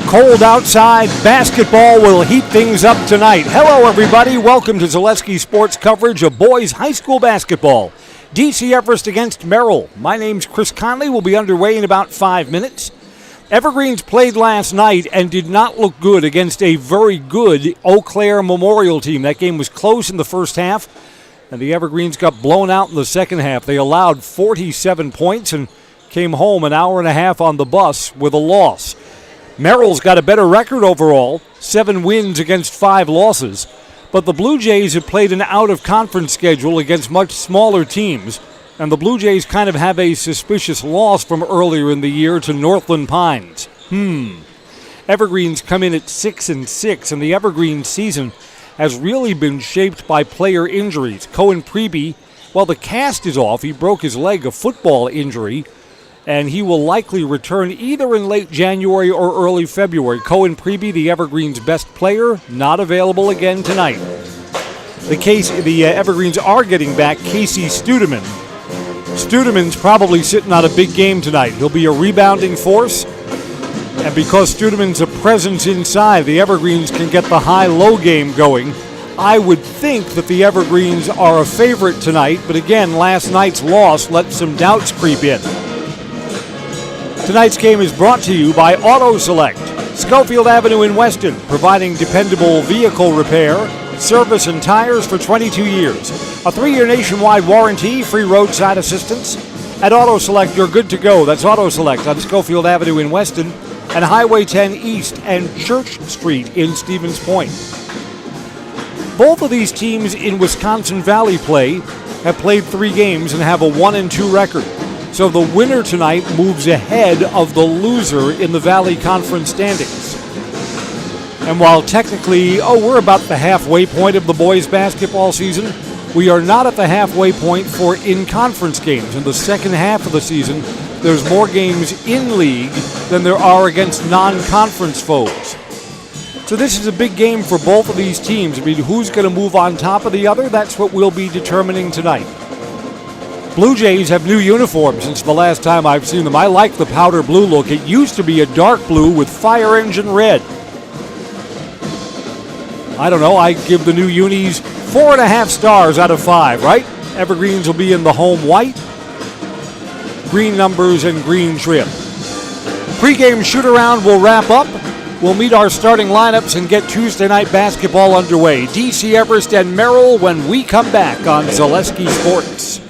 Cold outside, basketball will heat things up tonight. Hello, everybody. Welcome to Zaleski Sports coverage of boys high school basketball. DC Everest against Merrill. My name's Chris Conley. We'll be underway in about 5 minutes. Evergreens played last night and did not look good against a very good Eau Claire Memorial team. That game was close in the first half, and the Evergreens got blown out in the second half. They allowed 47 points and came home an hour and a half on the bus with a loss. Merrill's got a better record overall, 7 wins against 5 losses. But the Blue Jays have played an out-of-conference schedule against much smaller teams, and the Blue Jays kind of have a suspicious loss from earlier in the year to Northland Pines. Evergreens come in at 6-6, and the Evergreens season has really been shaped by player injuries. Cohen Preby, well, the cast is off. He broke his leg, a football injury, and he will likely return either in late January or early February. Cohen Preby, the Evergreens' best player, not available again tonight. The Evergreens are getting back Casey Studeman. Studeman's probably sitting on a big game tonight. He'll be a rebounding force, and because Studeman's a presence inside, the Evergreens can get the high-low game going. I would think that the Evergreens are a favorite tonight, but again, last night's loss let some doubts creep in. Tonight's game is brought to you by Auto Select, Schofield Avenue in Weston, providing dependable vehicle repair, service, and tires for 22 years. A 3-year nationwide warranty, free roadside assistance. At Auto Select, you're good to go. That's Auto Select on Schofield Avenue in Weston and Highway 10 East and Church Street in Stevens Point. Both of these teams in Wisconsin Valley play have played 3 games and have a 1-2 record. So the winner tonight moves ahead of the loser in the Valley Conference standings. And while technically, we're about the halfway point of the boys' basketball season, we are not at the halfway point for in-conference games. In the second half of the season, there's more games in league than there are against non-conference foes. So this is a big game for both of these teams. I mean, who's going to move on top of the other? That's what we'll be determining tonight. Blue Jays have new uniforms since the last time I've seen them. I like the powder blue look. It used to be a dark blue with fire engine red. I don't know, I give the new unis 4.5 stars out of 5, right? Evergreens will be in the home white, green numbers, and green trim. Pre-game shoot-around will wrap up. We'll meet our starting lineups and get Tuesday night basketball underway. DC Everest and Merrill when we come back on Zaleski Sports.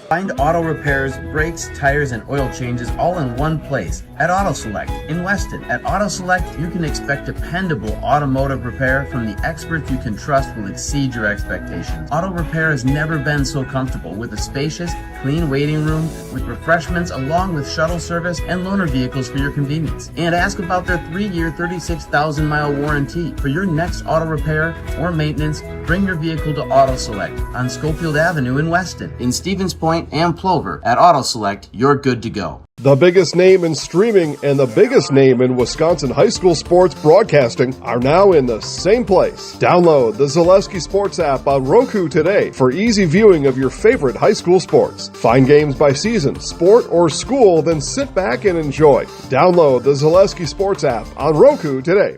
Find auto repairs, brakes, tires, and oil changes all in one place at Auto Select in Weston. At Auto Select, you can expect dependable automotive repair from the experts you can trust will exceed your expectations. Auto repair has never been so comfortable with a spacious, clean waiting room with refreshments along with shuttle service and loaner vehicles for your convenience. And ask about their 3-year, 36,000-mile warranty. For your next auto repair or maintenance, bring your vehicle to Auto Select on Schofield Avenue in Weston. In Stevens Point and Plover, at Auto Select, you're good to go. The biggest name in streaming and the biggest name in Wisconsin high school sports broadcasting are now in the same place. Download the Zaleski Sports app on Roku today for easy viewing of your favorite high school sports. Find games by season, sport, or school, then sit back and enjoy. Download the Zaleski Sports app on Roku today.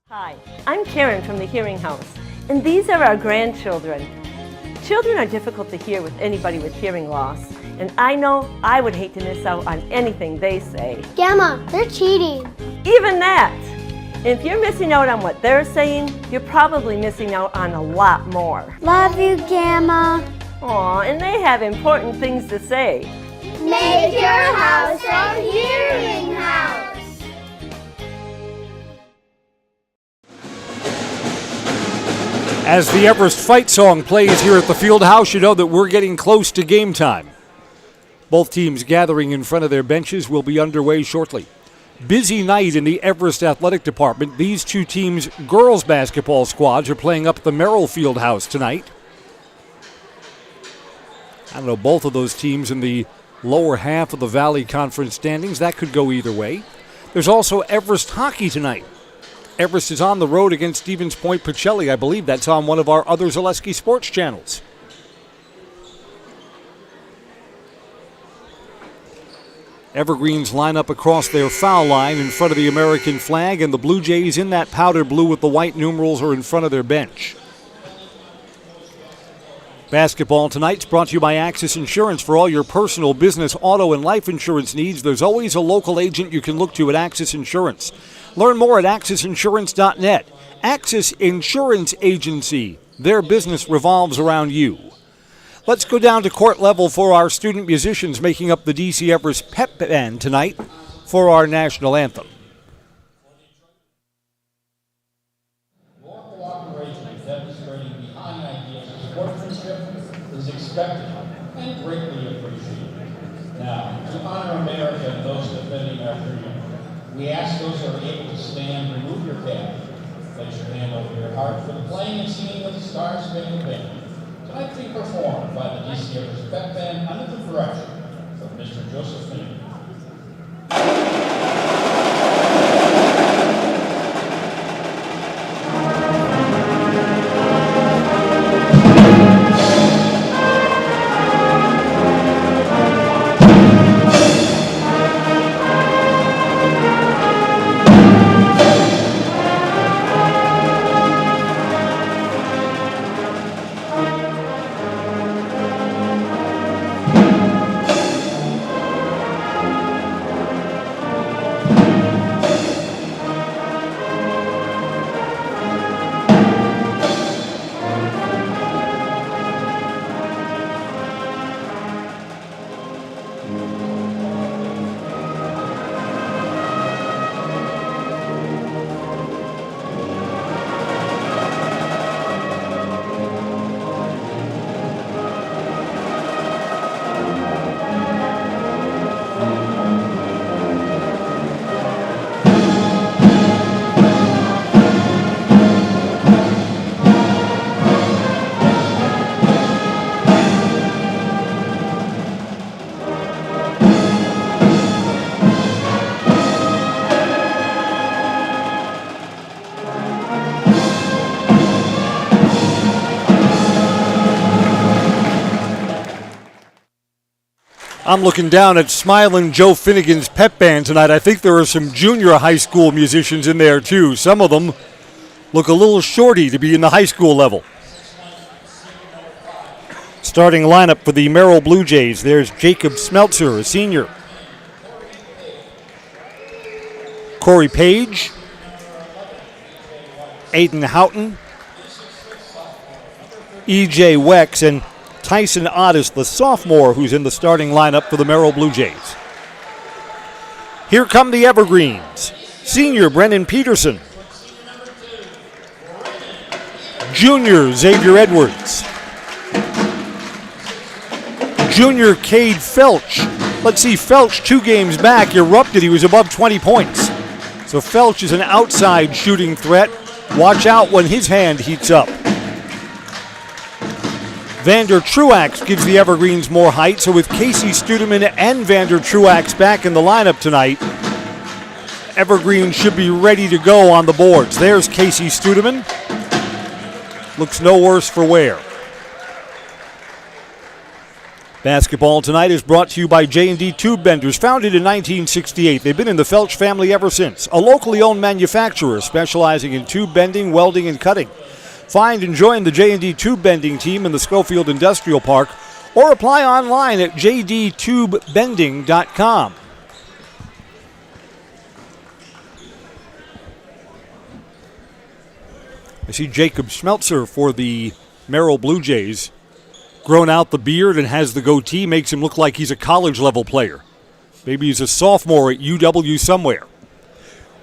Hi, I'm Karen from the Hearing House, and these are our grandchildren. Children are difficult to hear with anybody with hearing loss, and I know I would hate to miss out on anything they say. Gamma, they're cheating. Even that! If you're missing out on what they're saying, you're probably missing out on a lot more. Love you, Gamma. Aw, and they have important things to say. Make your house a hearing house. As the Everest fight song plays here at the field house, you know that we're getting close to game time. Both teams gathering in front of their benches will be underway shortly. Busy night in the Everest Athletic Department. These two teams' girls basketball squads are playing up at the Merrill field house tonight. I don't know, both of those teams in the lower half of the Valley Conference standings. That could go either way. There's also Everest hockey tonight. Everest is on the road against Stevens Point Pacelli. I believe that's on one of our other Zaleski sports channels. Evergreens line up across their foul line in front of the American flag, and the Blue Jays in that powder blue with the white numerals are in front of their bench. Basketball tonight's brought to you by Axis Insurance. For all your personal, business, auto, and life insurance needs, there's always a local agent you can look to at Axis Insurance. Learn more at AxisInsurance.net. Axis Insurance Agency. Their business revolves around you. Let's go down to court level for our student musicians making up the DC Everest pep band tonight for our national anthem. Your cooperation in demonstrating behind ideas of sportsmanship is expected and greatly appreciated. Now, to honor America and those defending our freedom, we ask those who are able to stand, remove your cap, place your hand over your heart for the playing and singing of the Star-Spangled Banner. Tonight be performed by the DC Everest Pep Band under the direction of Mr. Joseph Merrill. I'm looking down at Smiling Joe Finnegan's pep band tonight. I think there are some junior high school musicians in there too. Some of them look a little shorty to be in the high school level. Starting lineup for the Merrill Blue Jays. There's Jacob Smeltzer, a senior. Corey Page. Aiden Houghton. E.J. Wex, and Tyson Otis, the sophomore, who's in the starting lineup for the Merrill Blue Jays. Here come the Evergreens. Senior Brennan Peterson. Junior Xavier Edwards. Junior Cade Felch. Let's see, Felch 2 games back erupted. He was above 20 points. So Felch is an outside shooting threat. Watch out when his hand heats up. Vander Truax gives the Evergreens more height, so with Casey Studeman and Vander Truax back in the lineup tonight, Evergreens should be ready to go on the boards. There's Casey Studeman. Looks no worse for wear. Basketball tonight is brought to you by J&D Tube Benders, founded in 1968. They've been in the Felch family ever since. A locally owned manufacturer specializing in tube bending, welding, and cutting. Find and join the J&D Tube Bending team in the Schofield Industrial Park or apply online at jdtubebending.com. I see Jacob Schmeltzer for the Merrill Blue Jays. Grown out the beard and has the goatee, makes him look like he's a college-level player. Maybe he's a sophomore at UW somewhere.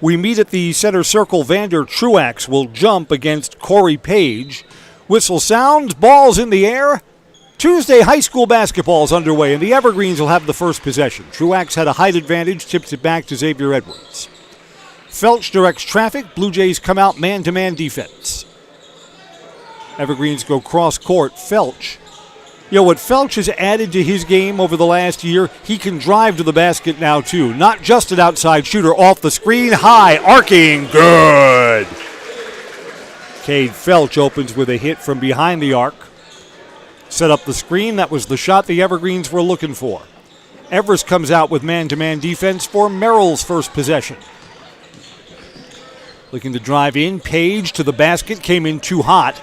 We meet at the center circle. Vander Truax will jump against Corey Page. Whistle sounds, ball's in the air. Tuesday high school basketball is underway, and the Evergreens will have the first possession. Truax had a height advantage, tips it back to Xavier Edwards. Felch directs traffic. Blue Jays come out man-to-man defense. Evergreens go cross-court. Felch. You know what Felch has added to his game over the last year? He can drive to the basket now, too. Not just an outside shooter. Off the screen, high, arcing, good. Cade Felch opens with a hit from behind the arc. Set up the screen. That was the shot the Evergreens were looking for. Everest comes out with man-to-man defense for Merrill's first possession. Looking to drive in, Page to the basket, came in too hot.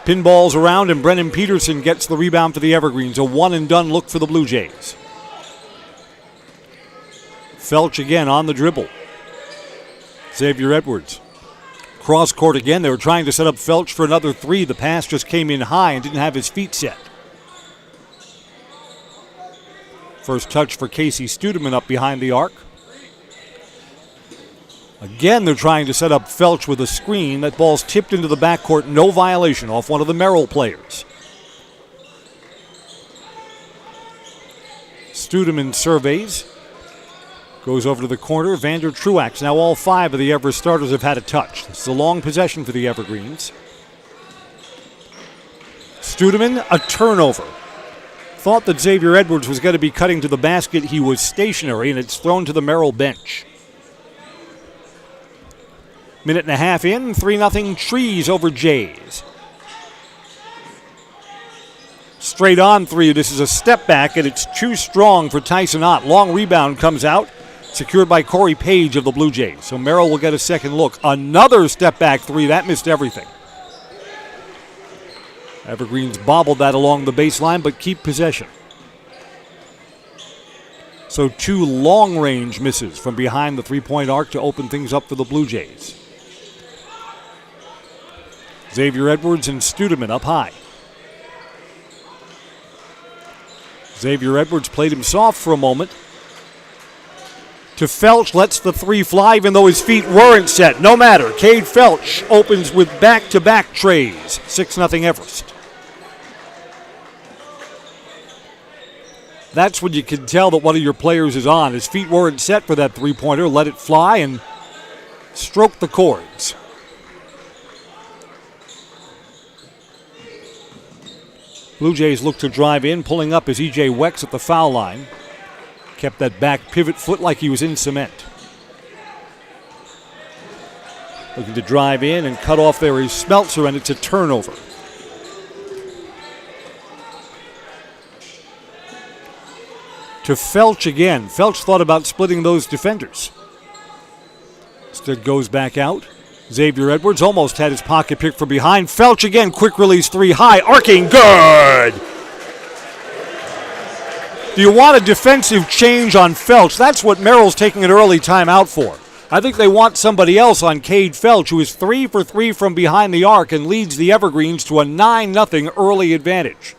Pinballs around and Brennan Peterson gets the rebound for the Evergreens. A one-and-done look for the Blue Jays. Felch again on the dribble. Xavier Edwards. Cross court again. They were trying to set up Felch for another three. The pass just came in high and didn't have his feet set. First touch for Casey Studeman up behind the arc. Again, they're trying to set up Felch with a screen. That ball's tipped into the backcourt. No violation off one of the Merrill players. Studeman surveys. Goes over to the corner. Vander Truax. Now all five of the Everest starters have had a touch. This is a long possession for the Evergreens. Studeman, a turnover. Thought that Xavier Edwards was going to be cutting to the basket. He was stationary, and it's thrown to the Merrill bench. Minute and a half in, 3-0 Trees over Jays. Straight on three. This is a step back, and it's too strong for Tyson Ott. Long rebound comes out, secured by Corey Page of the Blue Jays. So Merrill will get a second look. Another step back three. That missed everything. Evergreens bobbled that along the baseline, but keep possession. So two long-range misses from behind the three-point arc to open things up for the Blue Jays. Xavier Edwards and Studeman up high. Xavier Edwards played him soft for a moment. To Felch, lets the three fly even though his feet weren't set. No matter. Cade Felch opens with back-to-back trays. 6-0 Everest. That's when you can tell that one of your players is on. His feet weren't set for that three-pointer. Let it fly and stroke the chords. Blue Jays look to drive in. Pulling up is E.J. Wex at the foul line. Kept that back pivot foot like he was in cement. Looking to drive in and cut off there is Smeltzer, and it's a turnover. To Felch again. Felch thought about splitting those defenders. Instead goes back out. Xavier Edwards almost had his pocket picked from behind. Felch again, quick release three, high, arcing, good! Do you want a defensive change on Felch? That's what Merrill's taking an early timeout for. I think they want somebody else on Cade Felch, who is 3 for 3 from behind the arc and leads the Evergreens to a 9-0 early advantage.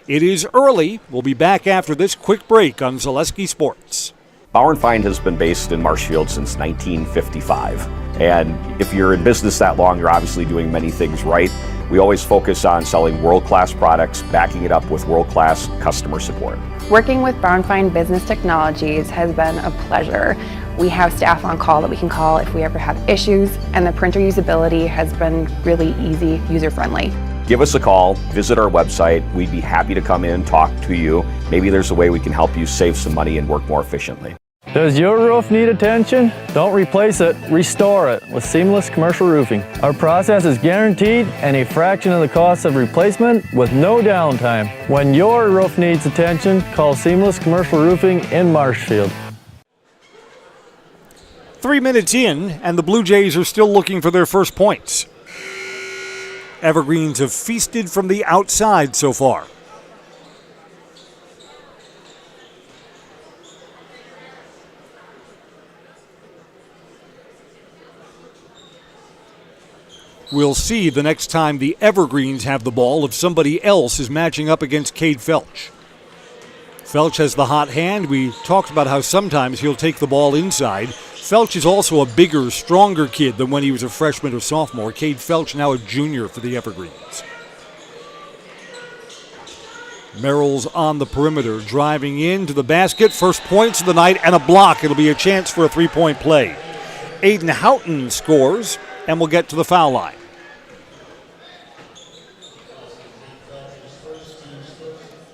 It is early. We'll be back after this quick break on Zaleski Sports. Bauer & Feind has been based in Marshfield since 1955. And if you're in business that long, you're obviously doing many things right. We always focus on selling world-class products, backing it up with world-class customer support. Working with Bauer & Feind Business Technologies has been a pleasure. We have staff on call that we can call if we ever have issues, and the printer usability has been really easy, user-friendly. Give us a call, visit our website. We'd be happy to come in, talk to you. Maybe there's a way we can help you save some money and work more efficiently. Does your roof need attention? Don't replace it, restore it with Seamless Commercial Roofing. Our process is guaranteed and a fraction of the cost of replacement with no downtime. When your roof needs attention, call Seamless Commercial Roofing in Marshfield. 3 minutes in, and the Blue Jays are still looking for their first points. Evergreens have feasted from the outside so far. We'll see the next time the Evergreens have the ball if somebody else is matching up against Cade Felch. Felch has the hot hand. We talked about how sometimes he'll take the ball inside. Felch is also a bigger, stronger kid than when he was a freshman or sophomore. Cade Felch now a junior for the Evergreens. Merrill's on the perimeter, driving into the basket. First points of the night and a block. It'll be a chance for a three-point play. Aiden Houghton scores, and we'll get to the foul line.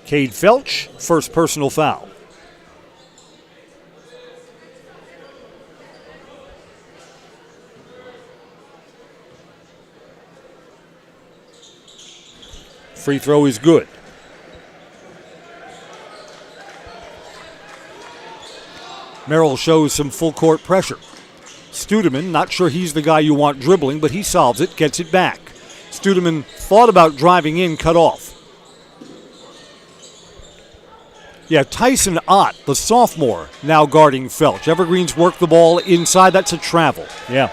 Cade Felch, first personal foul. Free throw is good. Merrill shows some full court pressure. Studeman, not sure he's the guy you want dribbling, but he solves it, gets it back. Studeman thought about driving in, cut off. Yeah, Tyson Ott, the sophomore, now guarding Felch. Evergreens work the ball inside. That's a travel. Yeah.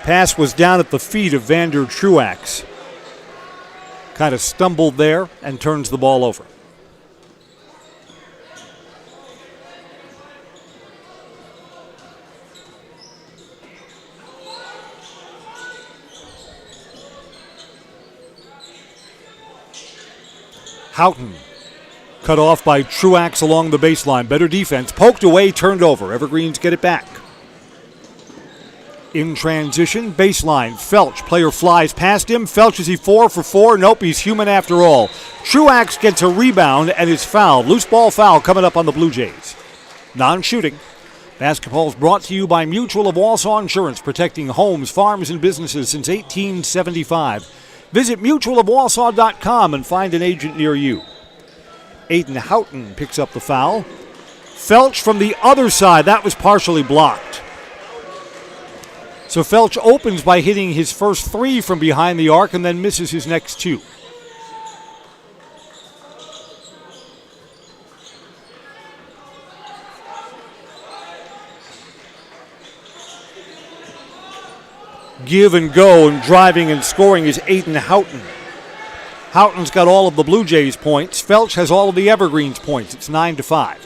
Pass was down at the feet of Vander Truax. Kind of stumbled there and turns the ball over. Houghton cut off by Truax along the baseline. Better defense. Poked away, turned over. Evergreens get it back. In transition, baseline. Felch, player flies past him. Felch, is he 4 for 4? Nope, he's human after all. Truax gets a rebound and is fouled. Loose ball foul coming up on the Blue Jays. Non-shooting. Basketball is brought to you by Mutual of Wausau Insurance, protecting homes, farms, and businesses since 1875. Visit mutualofwausau.com and find an agent near you. Aiden Houghton picks up the foul. Felch from the other side. That was partially blocked. So Felch opens by hitting his first 3 from behind the arc and then misses his next 2. Give and go and driving and scoring is Aiden Houghton. Houghton's got all of the Blue Jays points. Felch has all of the Evergreens points. It's 9-5.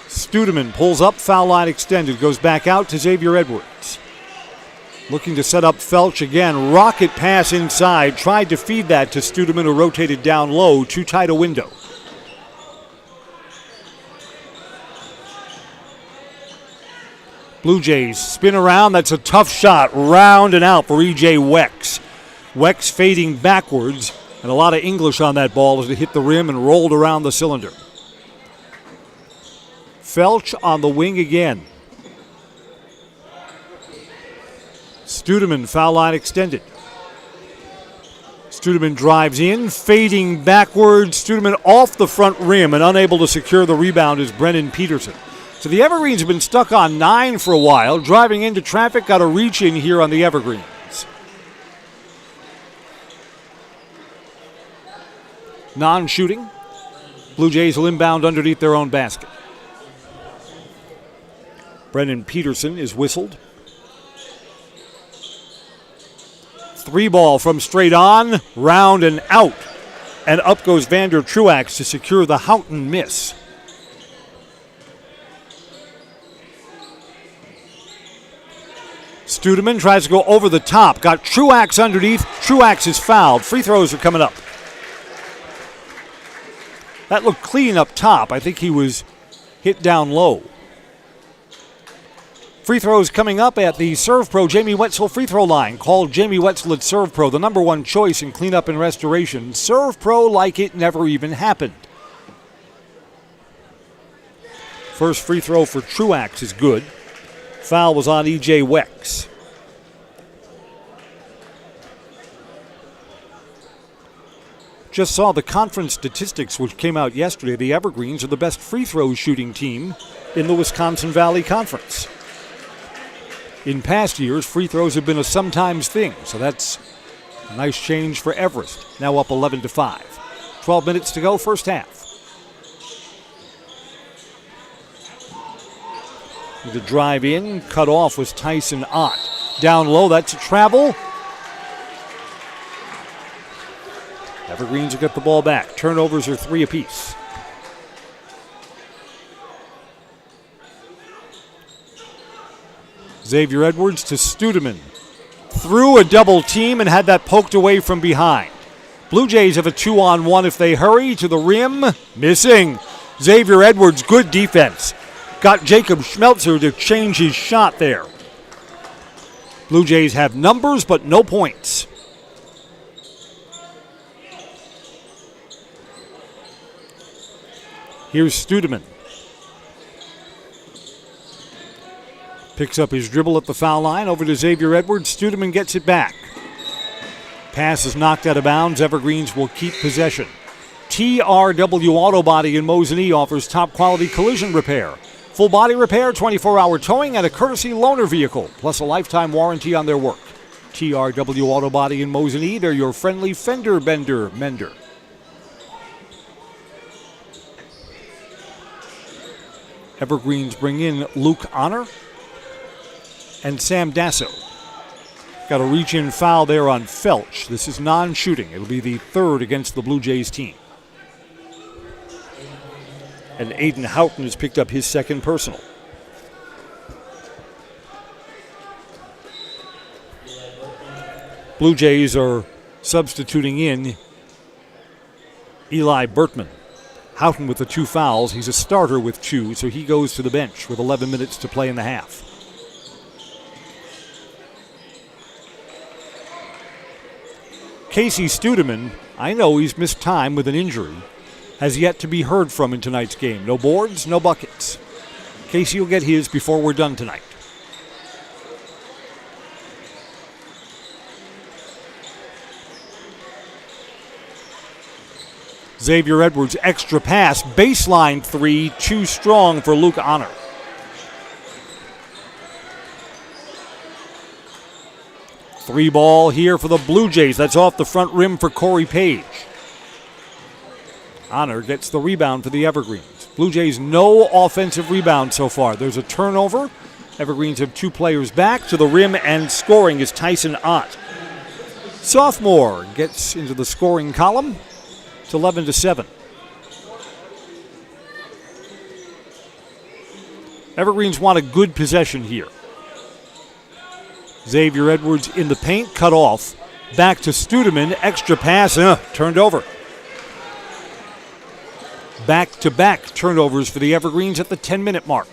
Studeman pulls up, foul line extended, goes back out to Xavier Edwards. Looking to set up Felch again. Rocket pass inside. Tried to feed that to Studeman, who rotated down low. Too tight a window. Blue Jays spin around. That's a tough shot. Round and out for E.J. Wex. Wex fading backwards, and a lot of English on that ball as it hit the rim and rolled around the cylinder. Felch on the wing again. Studeman, foul line extended. Studeman drives in, fading backwards. Studeman off the front rim and unable to secure the rebound is Brennan Peterson. So the Evergreens have been stuck on 9 for a while. Driving into traffic, got a reach in here on the Evergreens. Non-shooting. Blue Jays will inbound underneath their own basket. Brennan Peterson is whistled. 3 ball from straight on, round and out. And up goes Vander Truax to secure the Houghton miss. Studeman tries to go over the top. Got Truax underneath. Truax is fouled. Free throws are coming up. That looked clean up top. I think he was hit down low. Free throws coming up at the Serve Pro Jamie Wetzel free throw line. Called Jamie Wetzel at Serve Pro, the #1 choice in cleanup and restoration. Serve Pro like it never even happened. First free throw for Truax is good. Foul was on E.J. Wex. Just saw the conference statistics which came out yesterday. The Evergreens are the best free throw shooting team in the Wisconsin Valley Conference. In past years, free throws have been a sometimes thing, so that's a nice change for Everest. Now up 11-5. 12 minutes to go, first half. The drive in, cut off was Tyson Ott. Down low, that's a travel. Evergreens will get the ball back. Turnovers are 3 apiece. Xavier Edwards to Studeman. Threw a double team and had that poked away from behind. Blue Jays have a 2-on-1 if they hurry to the rim. Missing. Xavier Edwards, good defense. Got Jacob Schmelzer to change his shot there. Blue Jays have numbers but no points. Here's Studeman. Picks up his dribble at the foul line over to Xavier Edwards. Studeman gets it back. Pass is knocked out of bounds. Evergreens will keep possession. TRW Auto Body in Mosinee offers top quality collision repair, full body repair, 24-hour towing, and a courtesy loaner vehicle, plus a lifetime warranty on their work. TRW Auto Body in Mosinee, they're your friendly fender bender mender. Evergreens bring in Luke Honor and Sam Dasso. Got a reach-in foul there on Felch. This is non-shooting. It'll be the third against the Blue Jays team. And Aiden Houghton has picked up his second personal. Blue Jays are substituting in Eli Bertman. Houghton with the 2 fouls. He's a starter with 2, so he goes to the bench with 11 minutes to play in the half. Casey Studeman, I know he's missed time with an injury, has yet to be heard from in tonight's game. No boards, no buckets. Casey will get his before we're done tonight. Xavier Edwards, extra pass, baseline 3, too strong for Luke Honor. Three ball here for the Blue Jays. That's off the front rim for Corey Page. Honor gets the rebound for the Evergreens. Blue Jays no offensive rebound so far. There's a turnover. Evergreens have 2 players back to the rim, and scoring is Tyson Ott. Sophomore gets into the scoring column. It's 11-7. Evergreens want a good possession here. Xavier Edwards in the paint, cut off. Back to Studeman, extra pass, turned over. Back-to-back turnovers for the Evergreens at the 10-minute mark.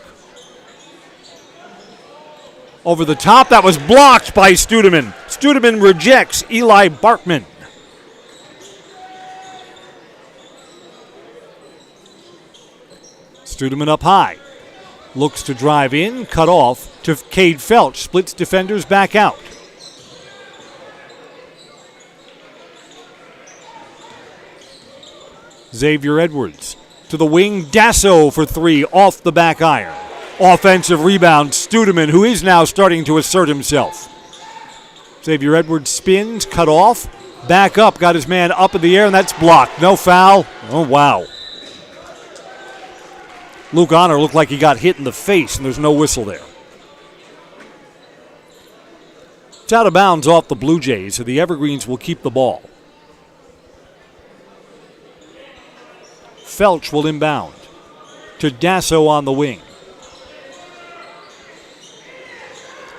Over the top, that was blocked by Studeman. Studeman rejects Eli Bartman. Studeman up high. Looks to drive in, cut off to Cade Felch. Splits defenders back out. Xavier Edwards to the wing. Dasso for 3 off the back iron. Offensive rebound. Studeman, who is now starting to assert himself. Xavier Edwards spins, cut off. Back up, got his man up in the air, and that's blocked. No foul. Oh, wow. Luke Honor looked like he got hit in the face, and there's no whistle there. It's out of bounds off the Blue Jays, so the Evergreens will keep the ball. Felch will inbound to Dasso on the wing.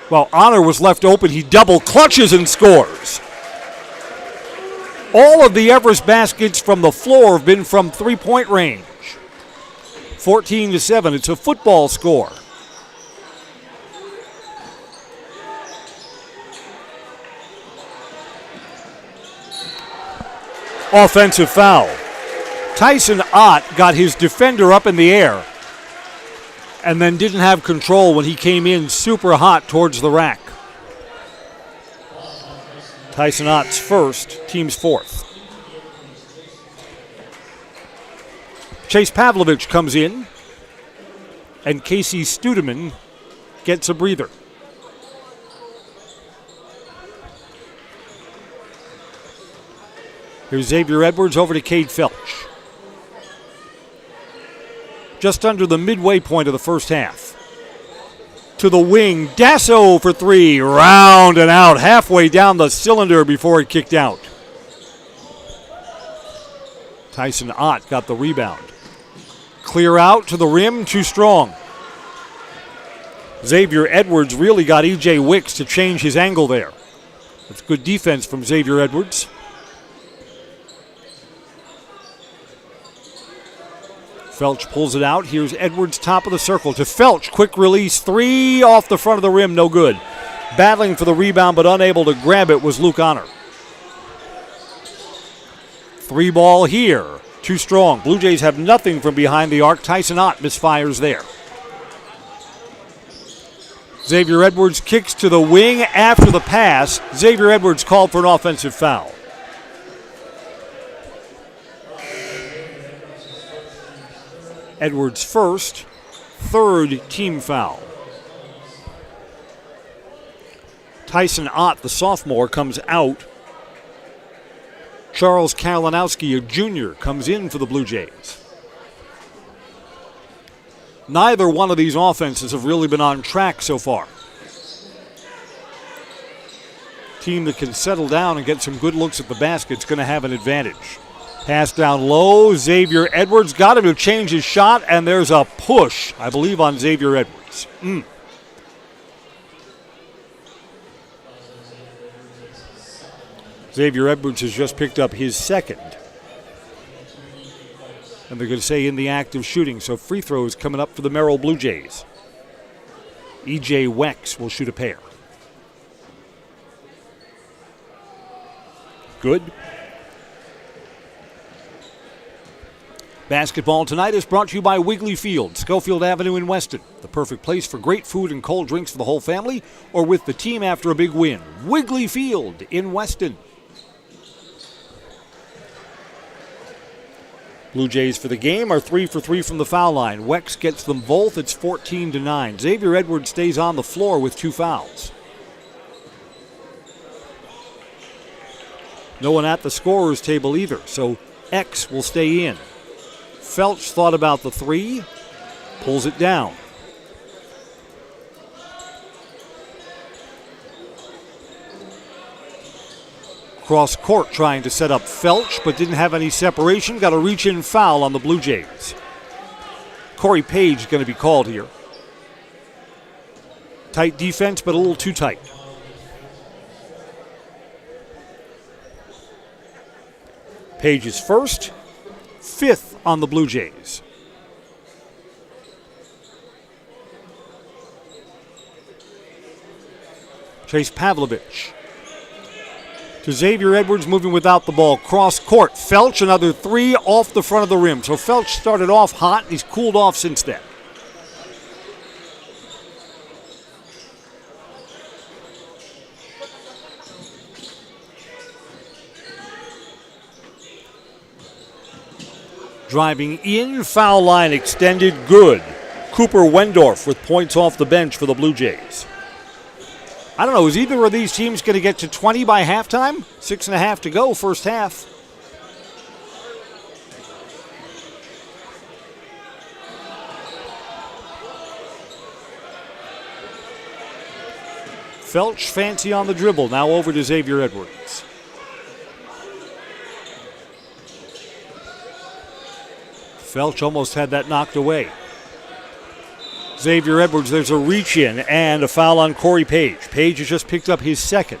While Honor was left open, he double clutches and scores. All of the Everest baskets from the floor have been from three-point range. 14-7, it's a football score. Offensive foul. Tyson Ott got his defender up in the air and then didn't have control when he came in super hot towards the rack. Tyson Ott's first, team's fourth. Chase Pavlovich comes in, and Casey Studeman gets a breather. Here's Xavier Edwards over to Cade Felch. Just under the midway point of the first half. To the wing, Dasso for 3, round and out, halfway down the cylinder before it kicked out. Tyson Ott got the rebound. Clear out to the rim, too strong. Xavier Edwards really got E.J. Wicks to change his angle there. That's good defense from Xavier Edwards. Felch pulls it out. Here's Edwards, top of the circle to Felch. Quick release, 3 off the front of the rim, no good. Battling for the rebound but unable to grab it was Luke Honor. 3 ball here. Too strong. Blue Jays have nothing from behind the arc. Tyson Ott misfires there. Xavier Edwards kicks to the wing after the pass. Xavier Edwards called for an offensive foul. Edwards first, third team foul. Tyson Ott, the sophomore, comes out. Charles Kalinowski, a junior, comes in for the Blue Jays. Neither one of these offenses have really been on track so far. Team that can settle down and get some good looks at the basket is going to have an advantage. Pass down low. Xavier Edwards got him to change his shot, and there's a push, I believe, on Xavier Edwards. Xavier Edwards has just picked up his second. And they're going to say in the act of shooting, so free throws coming up for the Merrill Blue Jays. E.J. Wex will shoot a pair. Good. Basketball tonight is brought to you by Wiggly Field, Schofield Avenue in Weston. The perfect place for great food and cold drinks for the whole family or with the team after a big win. Wiggly Field in Weston. Blue Jays for the game are 3 for 3 from the foul line. Wex gets them both. It's 14-9. Xavier Edwards stays on the floor with 2 fouls. No one at the scorer's table either, so X will stay in. Felch thought about the 3, pulls it down. Cross court trying to set up Felch, but didn't have any separation. Got a reach-in foul on the Blue Jays. Corey Page going to be called here. Tight defense, but a little too tight. Page is first, 5th on the Blue Jays. Chase Pavlovich to Xavier Edwards, moving without the ball. Cross court. Felch, another 3 off the front of the rim. So Felch started off hot. He's cooled off since then. Driving in, foul line extended, good. Cooper Wendorf with points off the bench for the Blue Jays. I don't know, is either of these teams going to get to 20 by halftime? 6.5 to go, first half. Felch fancy on the dribble, now over to Xavier Edwards. Felch almost had that knocked away. Xavier Edwards, there's a reach in and a foul on Corey Page. Page has just picked up his second.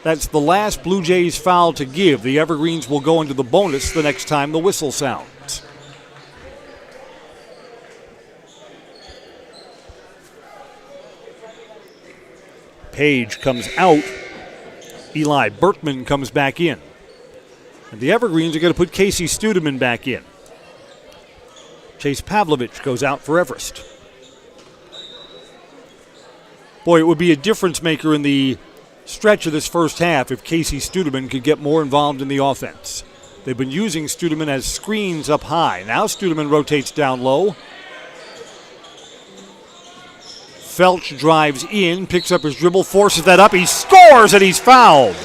That's the last Blue Jays foul to give. The Evergreens will go into the bonus the next time the whistle sounds. Page comes out. Eli Bertman comes back in. And the Evergreens are going to put Casey Studeman back in. Chase Pavlovich goes out for Everest. Boy, it would be a difference maker in the stretch of this first half if Casey Studeman could get more involved in the offense. They've been using Studeman as screens up high. Now Studeman rotates down low. Felch drives in, picks up his dribble, forces that up. He scores and he's fouled.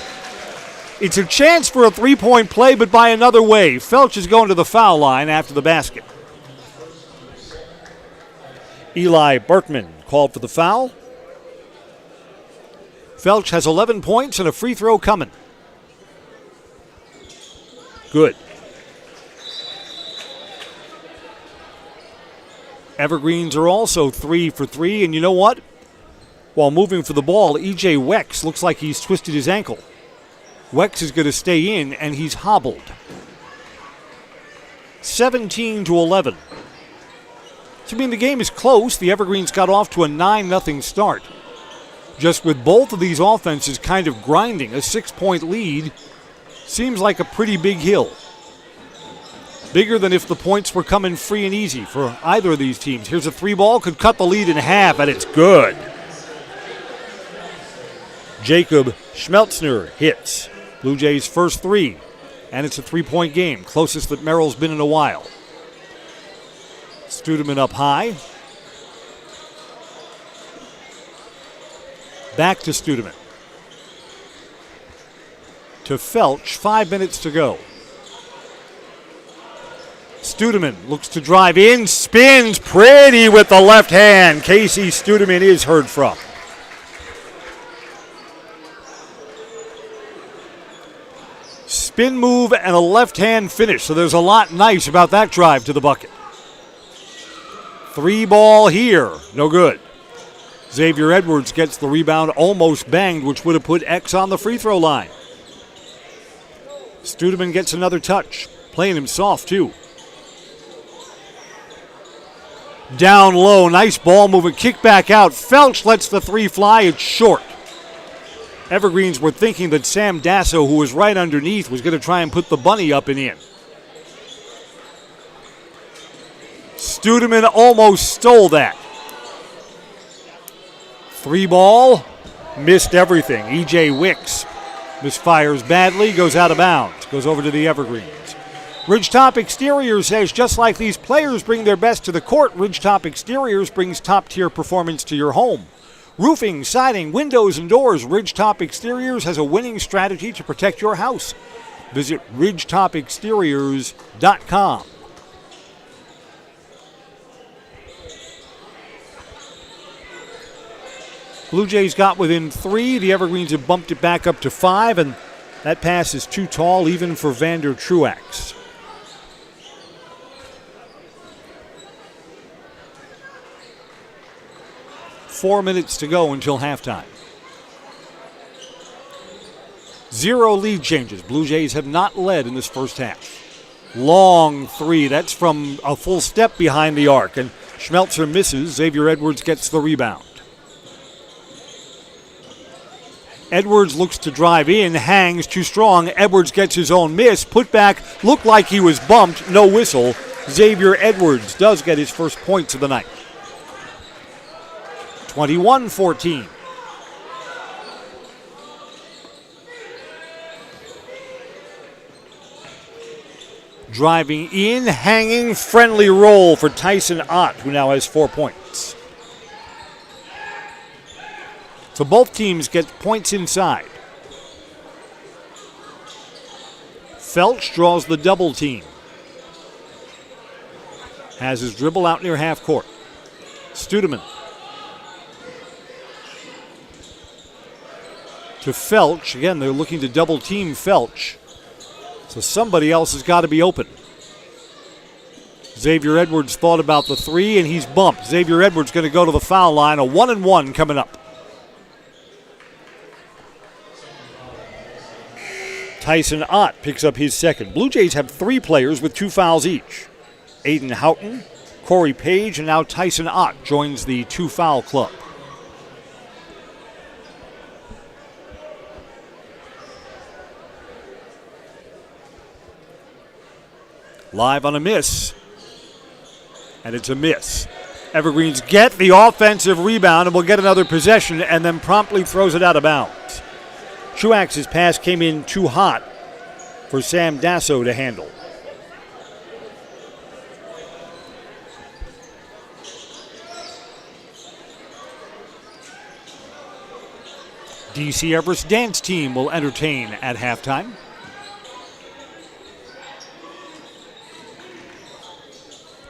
It's a chance for a three-point play, but by another way. Felch is going to the foul line after the basket. Eli Bertman called for the foul. Felch has 11 points and a free throw coming. Good. Evergreens are also 3 for 3, and you know what? While moving for the ball, E.J. Wex looks like he's twisted his ankle. Wex is going to stay in, and he's hobbled. 17-11. So, I mean, the game is close. The Evergreens got off to a 9-0 start. Just with both of these offenses kind of grinding, a 6-point lead seems like a pretty big hill. Bigger than if the points were coming free and easy for either of these teams. Here's a 3-ball, could cut the lead in half, and it's good. Jacob Schmeltzner hits. Blue Jays' first 3, and it's a 3-point game, closest that Merrill's been in a while. Studeman up high. Back to Studeman. To Felch, 5 minutes to go. Studeman looks to drive in, spins pretty with the left hand. Casey Studeman is heard from. Spin move and a left hand finish, so there's a lot nice about that drive to the bucket. 3 ball here, no good. Xavier Edwards gets the rebound, almost banged, which would have put X on the free throw line. Studeman gets another touch, playing him soft too. Down low, nice ball movement, kick back out. Felch lets the 3 fly, it's short. Evergreens were thinking that Sam Dasso, who was right underneath, was going to try and put the bunny up and in. Studeman almost stole that. 3 ball, missed everything. E.J. Wicks misfires badly, goes out of bounds, goes over to the Evergreens. Ridgetop Exteriors says just like these players bring their best to the court, Ridgetop Exteriors brings top-tier performance to your home. Roofing, siding, windows, and doors, Ridgetop Exteriors has a winning strategy to protect your house. Visit ridgetopexteriors.com. Blue Jays got within 3. The Evergreens have bumped it back up to 5, and that pass is too tall even for Vander Truax. Four minutes to go until halftime. 0 lead changes. Blue Jays have not led in this first half. Long 3. That's from a full step behind the arc, and Schmelzer misses. Xavier Edwards gets the rebound. Edwards looks to drive in, hangs too strong. Edwards gets his own miss. Put back, looked like he was bumped, no whistle. Xavier Edwards does get his first points of the night. 21-14. Driving in, hanging, friendly roll for Tyson Ott, who now has 4 points. So both teams get points inside. Felch draws the double team. Has his dribble out near half court. Studeman. To Felch. Again, they're looking to double team Felch. So somebody else has got to be open. Xavier Edwards thought about the 3, and he's bumped. Xavier Edwards going to go to the foul line. A 1-and-1 coming up. Tyson Ott picks up his second. Blue Jays have 3 players with 2 fouls each. Aiden Houghton, Corey Page, and now Tyson Ott joins the 2-foul club. Live on a miss. And it's a miss. Evergreens get the offensive rebound and will get another possession and then promptly throws it out of bounds. Truax's pass came in too hot for Sam Dasso to handle. DC Everest dance team will entertain at halftime.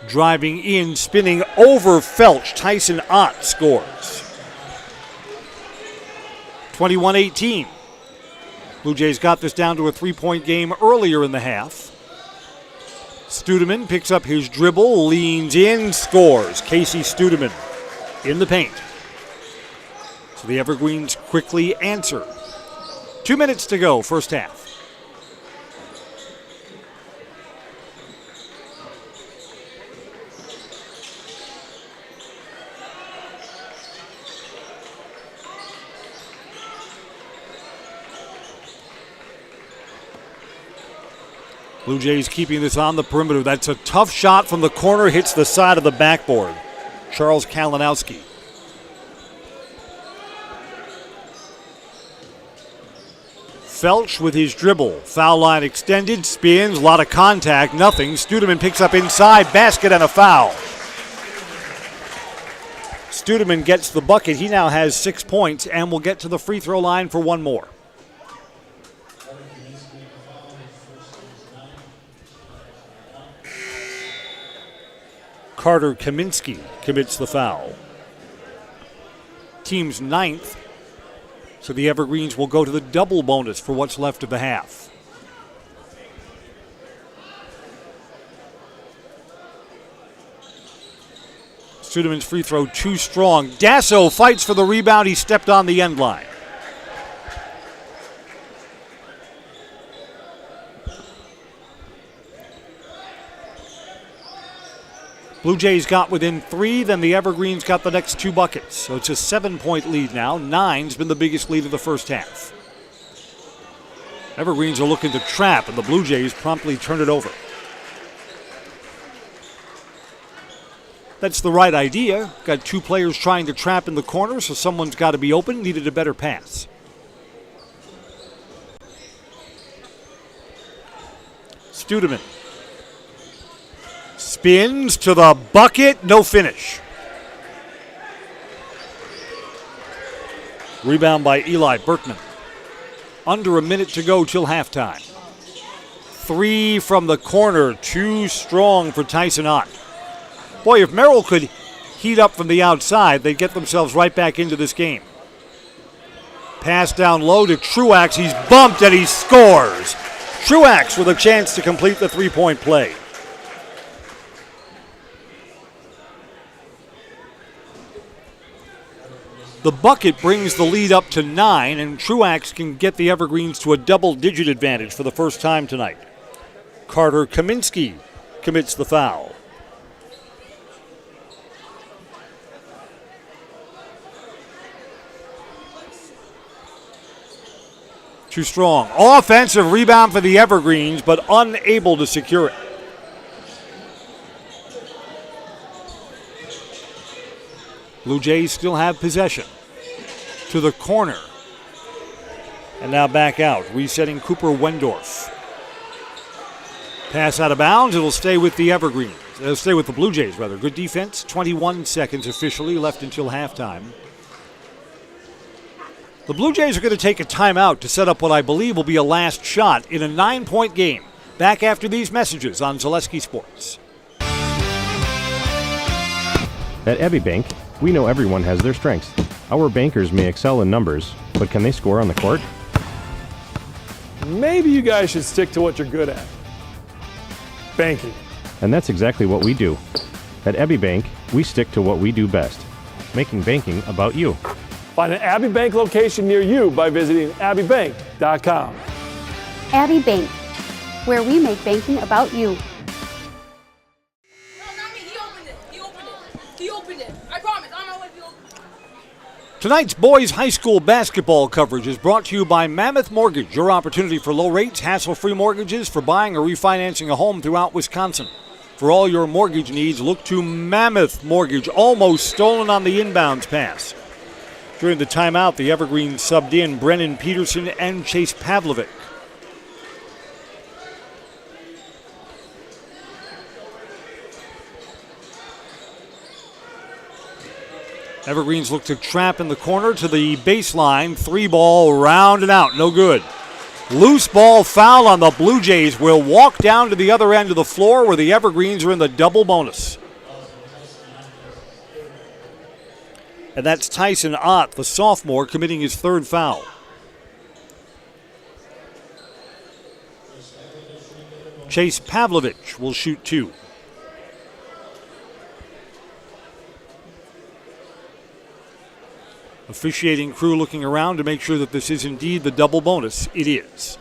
Driving in, spinning over Felch, Tyson Ott scores. 21-18. Blue Jays got this down to a 3-point game earlier in the half. Studeman picks up his dribble, leans in, scores. Casey Studeman in the paint. So the Evergreens quickly answer. 2 minutes to go, first half. Blue Jays keeping this on the perimeter. That's a tough shot from the corner, hits the side of the backboard. Charles Kalinowski. Felch with his dribble. Foul line extended, spins, a lot of contact, nothing. Studeman picks up inside, basket and a foul. Studeman gets the bucket. He now has 6 points and will get to the free throw line for one more. Carter Kaminsky commits the foul. Team's 9th, so the Evergreens will go to the double bonus for what's left of the half. Studeman's free throw too strong. Dasso fights for the rebound. He stepped on the end line. Blue Jays got within 3, then the Evergreens got the next 2 buckets. So it's a 7-point lead now. 9's been the biggest lead of the first half. Evergreens are looking to trap, and the Blue Jays promptly turn it over. That's the right idea. Got 2 players trying to trap in the corner, so someone's got to be open. Needed a better pass. Studeman spins to the bucket, no finish. Rebound by Eli Berkman. Under a minute to go till halftime. 3 from the corner, too strong for Tyson Ott. Boy, if Merrill could heat up from the outside, they'd get themselves right back into this game. Pass down low to Truax. He's bumped and he scores. Truax with a chance to complete the 3-point play. The bucket brings the lead up to 9, and Truax can get the Evergreens to a double-digit advantage for the first time tonight. Carter Kaminsky commits the foul. Too strong. Offensive rebound for the Evergreens, but unable to secure it. Blue Jays still have possession. To the corner. And now back out. Resetting Cooper Wendorf. Pass out of bounds. It'll stay with the Evergreens. It'll stay with the Blue Jays, rather. Good defense. 21 seconds officially left until halftime. The Blue Jays are going to take a timeout to set up what I believe will be a last shot in a 9-point game. Back after these messages on Zaleski Sports. At Abbey Bank, we know everyone has their strengths. Our bankers may excel in numbers, but can they score on the court? Maybe you guys should stick to what you're good at. Banking. And that's exactly what we do. At Abbey Bank, we stick to what we do best, making banking about you. Find an Abbey Bank location near you by visiting abbeybank.com. Abbey Bank, where we make banking about you. Tonight's boys high school basketball coverage is brought to you by Mammoth Mortgage, your opportunity for low rates, hassle-free mortgages for buying or refinancing a home throughout Wisconsin. For all your mortgage needs, look to Mammoth Mortgage, almost stolen on the inbounds pass. During the timeout, the Evergreens subbed in Brennan Peterson and Chase Pavlovic. Evergreens look to trap in the corner to the baseline. 3-ball, round and out, no good. Loose ball foul on the Blue Jays will walk down to the other end of the floor where the Evergreens are in the double bonus. And that's Tyson Ott, the sophomore, committing his 3rd foul. Chase Pavlovich will shoot 2. Officiating crew looking around to make sure that this is indeed the double bonus. It is.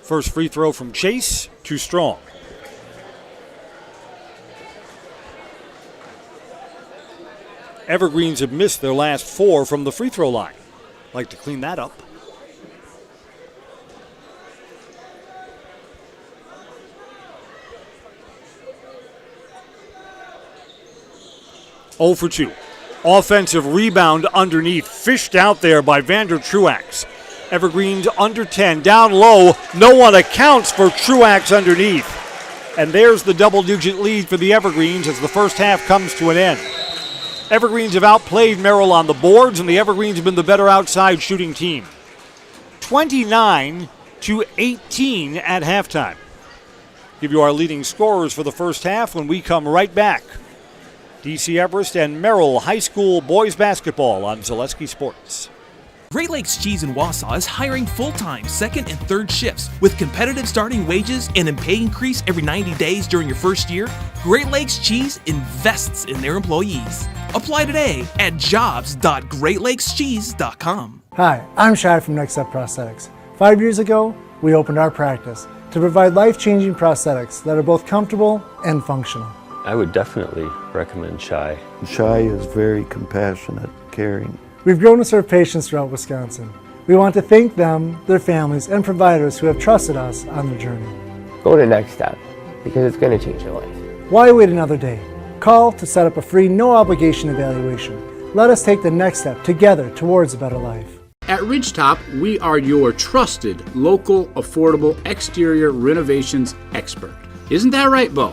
First free throw from Chase, too strong. Evergreens have missed their last 4 from the free throw line. Like to clean that up. Oh for 2. Offensive rebound underneath, fished out there by Vander Truax. Evergreens under 10, down low. No one accounts for Truax underneath. And there's the double-digit lead for the Evergreens as the first half comes to an end. Evergreens have outplayed Merrill on the boards, and the Evergreens have been the better outside shooting team. 29-18 at halftime. Give you our leading scorers for the first half when we come right back. DC Everest and Merrill High School boys basketball on Zaleski Sports. Great Lakes Cheese in Wausau is hiring full-time second and third shifts with competitive starting wages and a pay increase every 90 days during your first year. Great Lakes Cheese invests in their employees. Apply today at jobs.greatlakescheese.com. Hi, I'm Shai from Next Step Prosthetics. 5 years ago, we opened our practice to provide life-changing prosthetics that are both comfortable and functional. I would definitely recommend Shai. Shai is very compassionate, caring. We've grown to serve patients throughout Wisconsin. We want to thank them, their families, and providers who have trusted us on their journey. Go to Next Step because it's going to change your life. Why wait another day? Call to set up a free, no-obligation evaluation. Let us take the next step together towards a better life. At Ridgetop, we are your trusted, local, affordable exterior renovations expert. Isn't that right, Bo?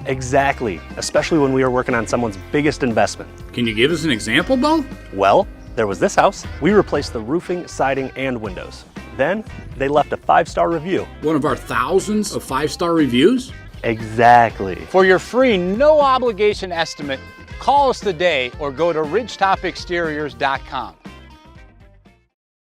Exactly, especially when we are working on someone's biggest investment. Can you give us an example, Bo? Well, there was this house. We replaced the roofing, siding, and windows. Then they left a 5-star review. One of our thousands of 5-star reviews? Exactly. For your free, no-obligation estimate, call us today or go to ridgetopexteriors.com.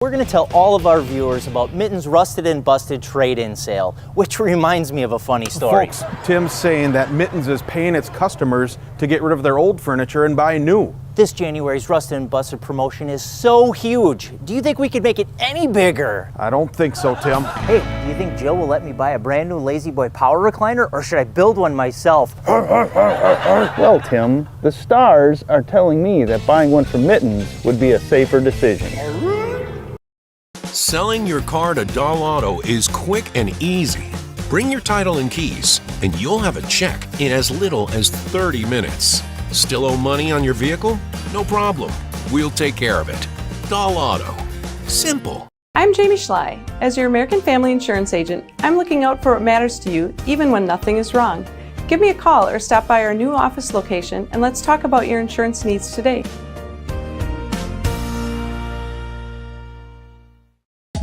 We're going to tell all of our viewers about Mitten's Rusted and Busted trade-in sale, which reminds me of a funny story. Folks, Tim's saying that Mitten's is paying its customers to get rid of their old furniture and buy new. This January's Rusted and Busted promotion is so huge. Do you think we could make it any bigger? I don't think so, Tim. Hey, do you think Jill will let me buy a brand new Lazy Boy power recliner, or should I build one myself? Well, Tim, the stars are telling me that buying one from Mittens would be a safer decision. Selling your car to Dahl Auto is quick and easy. Bring your title and keys, and you'll have a check in as little as 30 minutes. Still owe money on your vehicle? No problem. We'll take care of it. Dahl Auto. Simple. I'm Jamie Schley. As your American Family Insurance agent, I'm looking out for what matters to you, even when nothing is wrong. Give me a call or stop by our new office location, and let's talk about your insurance needs today.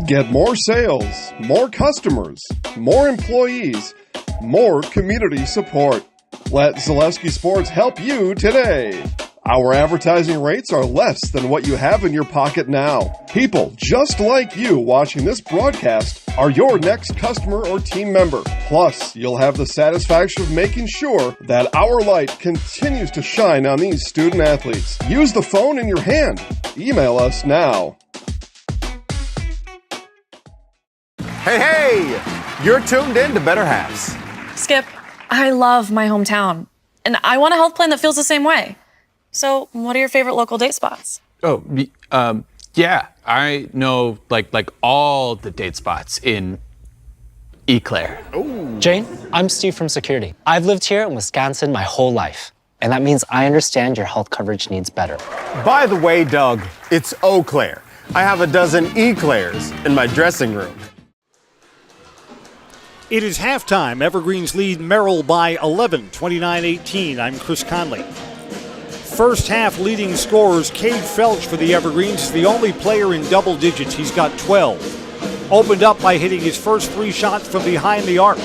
Get more sales, more customers, more employees, more community support. Let Zaleski Sports help you today. Our advertising rates are less than what you have in your pocket now. People just like you watching this broadcast are your next customer or team member. Plus, you'll have the satisfaction of making sure that our light continues to shine on these student athletes. Use the phone in your hand. Email us now. Hey, you're tuned in to Better Halves. Skip, I love my hometown, and I want a health plan that feels the same way. So, what are your favorite local date spots? Oh, yeah, I know like all the date spots in Eau Claire. Ooh. Jane, I'm Steve from Security. I've lived here in Wisconsin my whole life, and that means I understand your health coverage needs better. By the way, Doug, it's Eau Claire. I have a dozen Eclairs in my dressing room. It is halftime. Evergreens lead Merrill by 11, 29-18. I'm Chris Conley. First half leading scorers, Cade Felch for the Evergreens is the only player in double digits. He's got 12. Opened up by hitting his first 3 shots from behind the arc.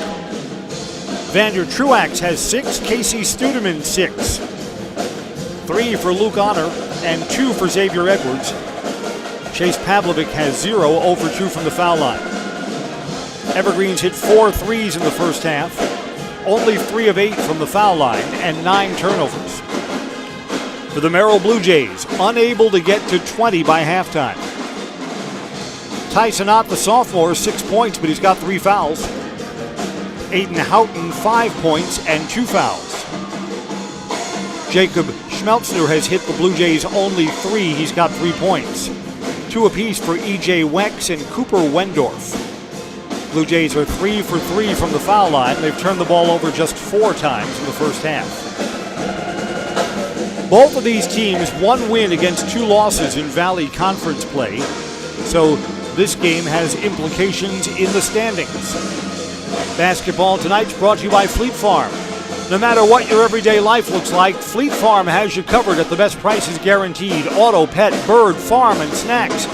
Vander Truax has 6, Casey Studeman 6. 3 for Luke Honor and 2 for Xavier Edwards. Chase Pavlovic has 0, 0 for 2 from the foul line. Evergreens hit 4 threes in the first half, only 3 of 8 from the foul line, and 9 turnovers. For the Merrill Blue Jays, unable to get to 20 by halftime. Tyson Ott, the sophomore, 6 points, but he's got 3 fouls. Aiden Houghton, 5 points and 2 fouls. Jacob Schmeltzner has hit the Blue Jays only 3. He's got 3 points. 2 apiece for E.J. Wex and Cooper Wendorf. Blue Jays are 3 for 3 from the foul line. They've turned the ball over just 4 times in the first half. Both of these teams, one win against 2 losses in Valley Conference play. So this game has implications in the standings. Basketball tonight's brought to you by Fleet Farm. No matter what your everyday life looks like, Fleet Farm has you covered at the best prices guaranteed. Auto, pet, bird, farm, and snacks.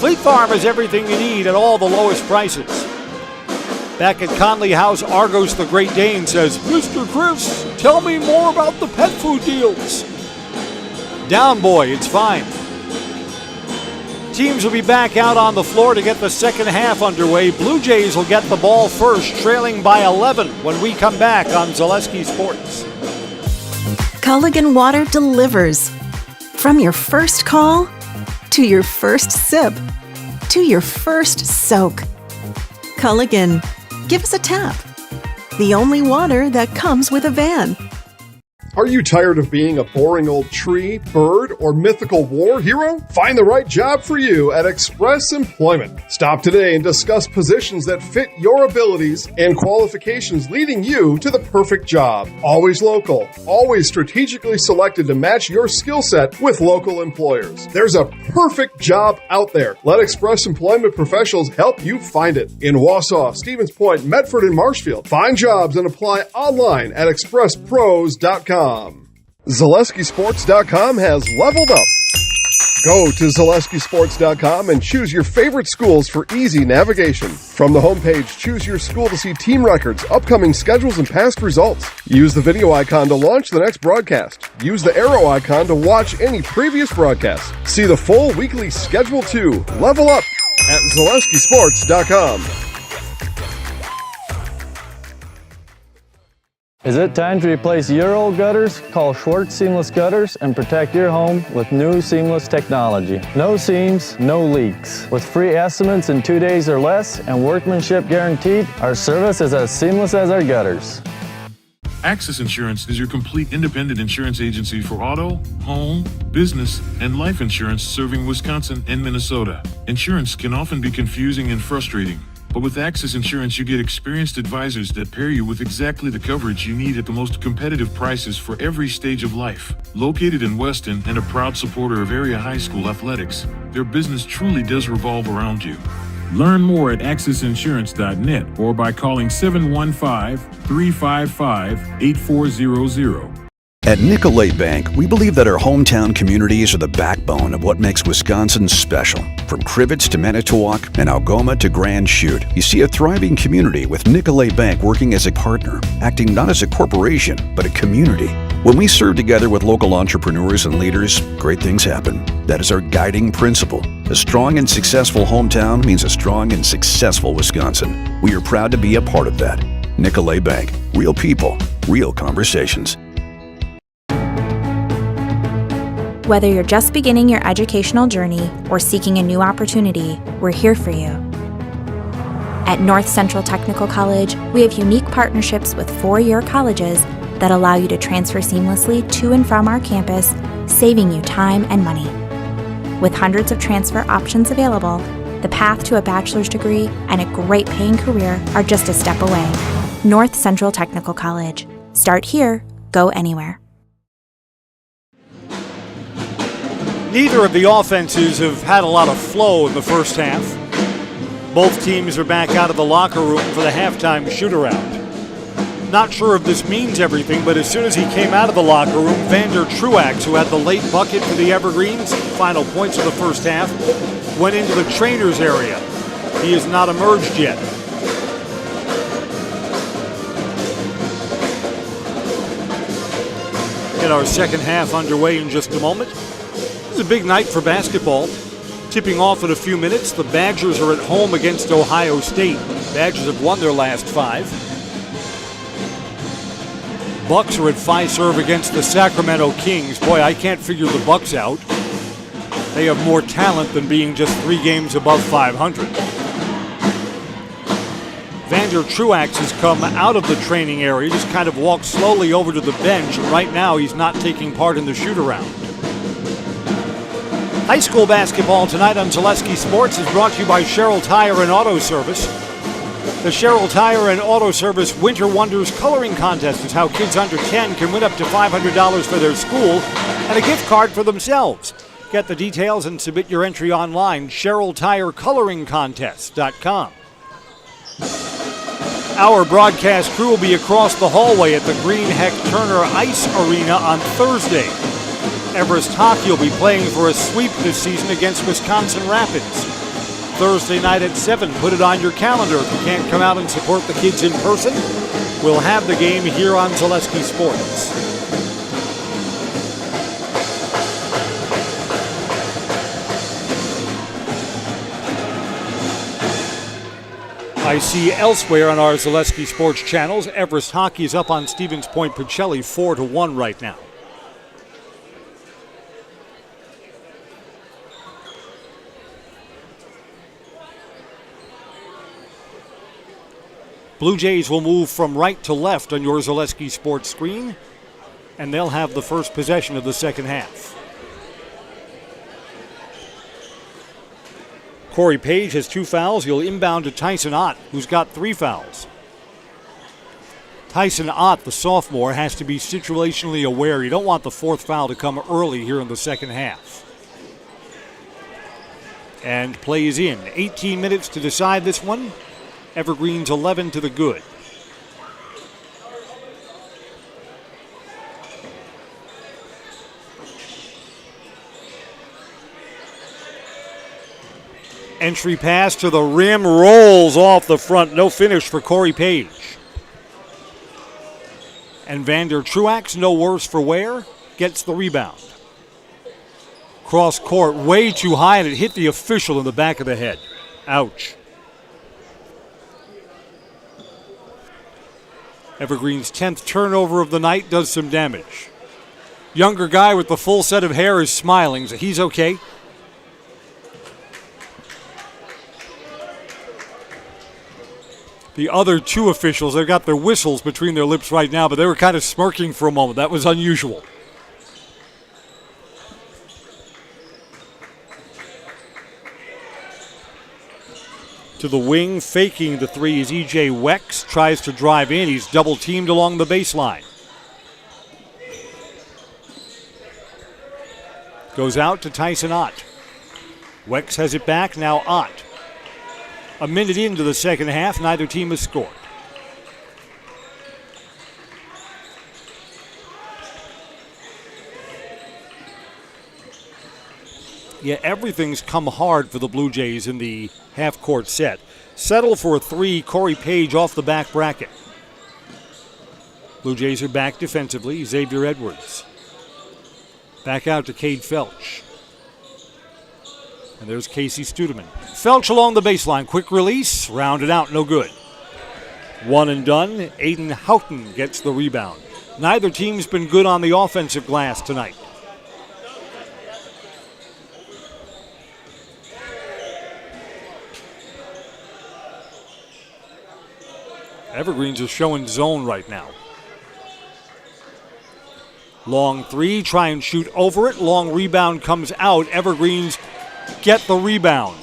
Fleet Farm has everything you need at all the lowest prices. Back at Conley House, Argos the Great Dane says, "Mr. Chris, tell me more about the pet food deals." Down, boy, it's fine. Teams will be back out on the floor to get the second half underway. Blue Jays will get the ball first, trailing by 11 when we come back on Zaleski Sports. Culligan Water delivers. From your first call, to your first sip, to your first soak. Culligan, give us a tap. The only water that comes with a van. Are you tired of being a boring old tree, bird, or mythical war hero? Find the right job for you at Express Employment. Stop today and discuss positions that fit your abilities and qualifications, leading you to the perfect job. Always local, always strategically selected to match your skill set with local employers. There's a perfect job out there. Let Express Employment professionals help you find it. In Wausau, Stevens Point, Medford, and Marshfield. Find jobs and apply online at expresspros.com. ZaleskiSports.com has leveled up. Go to ZaleskiSports.com and choose your favorite schools for easy navigation. From the homepage, choose your school to see team records, upcoming schedules, and past results. Use the video icon to launch the next broadcast. Use the arrow icon to watch any previous broadcasts. See the full weekly schedule too. Level up at ZaleskiSports.com. Is it time to replace your old gutters? Call Schwartz Seamless Gutters and protect your home with new seamless technology. No seams, no leaks. With free estimates in 2 days or less and workmanship guaranteed, our service is as seamless as our gutters. Access Insurance is your complete independent insurance agency for auto, home, business, and life insurance serving Wisconsin and Minnesota. Insurance can often be confusing and frustrating. But with Access Insurance, you get experienced advisors that pair you with exactly the coverage you need at the most competitive prices for every stage of life. Located in Weston and a proud supporter of area high school athletics, their business truly does revolve around you. Learn more at accessinsurance.net or by calling 715-355-8400. At Nicolay Bank, we believe that our hometown communities are the backbone of what makes Wisconsin special. From Crivets to Manitowoc and Algoma to Grand Chute, you see a thriving community with Nicolay Bank working as a partner, acting not as a corporation, but a community. When we serve together with local entrepreneurs and leaders, great things happen. That is our guiding principle. A strong and successful hometown means a strong and successful Wisconsin. We are proud to be a part of that. Nicolay Bank. Real people, real conversations. Whether you're just beginning your educational journey or seeking a new opportunity, we're here for you. At North Central Technical College, we have unique partnerships with 4-year colleges that allow you to transfer seamlessly to and from our campus, saving you time and money. With hundreds of transfer options available, the path to a bachelor's degree and a great paying career are just a step away. North Central Technical College. Start here, go anywhere. Neither of the offenses have had a lot of flow in the first half. Both teams are back out of the locker room for the halftime shoot-around. Not sure if this means everything, but as soon as he came out of the locker room, Vander Truax, who had the late bucket for the Evergreens, final points of the first half, went into the trainer's area. He has not emerged yet. Get our second half underway in just a moment. This is a big night for basketball. Tipping off in a few minutes, the Badgers are at home against Ohio State. Badgers have won their last 5. Bucks are at Fiserv against the Sacramento Kings. Boy, I can't figure the Bucks out. They have more talent than being just 3 games above 500. Vander Truax has come out of the training area, just kind of walked slowly over to the bench. Right now, he's not taking part in the shoot-around. High school basketball tonight on Zaleski Sports is brought to you by Sherrill Tire and Auto Service. The Sherrill Tire and Auto Service Winter Wonders Coloring Contest is how kids under 10 can win up to $500 for their school and a gift card for themselves. Get the details and submit your entry online, SherylTireColoringContest.com. Our broadcast crew will be across the hallway at the Green Heck Turner Ice Arena on Thursday. Everest Hockey will be playing for a sweep this season against Wisconsin Rapids. Thursday night at 7. Put it on your calendar. If you can't come out and support the kids in person, we'll have the game here on Zaleski Sports. I see elsewhere on our Zaleski Sports channels, Everest Hockey is up on Stevens Point Pacelli 4-1 right now. Blue Jays will move from right to left on your Zaleski Sports screen, and they'll have the first possession of the second half. Corey Page has 2 fouls. He'll inbound to Tyson Ott, who's got 3 fouls. Tyson Ott, the sophomore, has to be situationally aware. You don't want the 4th foul to come early here in the second half. And play is in. 18 minutes to decide this one. Evergreen's 11 to the good. Entry pass to the rim, rolls off the front. No finish for Corey Page. And Vander Truax, no worse for wear, gets the rebound. Cross court, way too high, and it hit the official in the back of the head. Ouch. Evergreen's 10th turnover of the night does some damage. Younger guy with the full set of hair is smiling, so he's okay. The other 2 officials, they've got their whistles between their lips right now, but they were kind of smirking for a moment. That was unusual. To the wing, faking the 3 is E.J. Wex. Tries to drive in. He's double teamed along the baseline. Goes out to Tyson Ott. Wex has it back, now Ott. A minute into the second half, neither team has scored. Yeah, everything's come hard for the Blue Jays in the half-court set. Settle for a 3, Corey Page off the back bracket. Blue Jays are back defensively. Xavier Edwards. Back out to Cade Felch. And there's Casey Studeman. Felch along the baseline. Quick release. Rounded out. No good. One and done. Aiden Houghton gets the rebound. Neither team's been good on the offensive glass tonight. Evergreens are showing zone right now. Long 3. Try and shoot over it. Long rebound comes out. Evergreens get the rebound.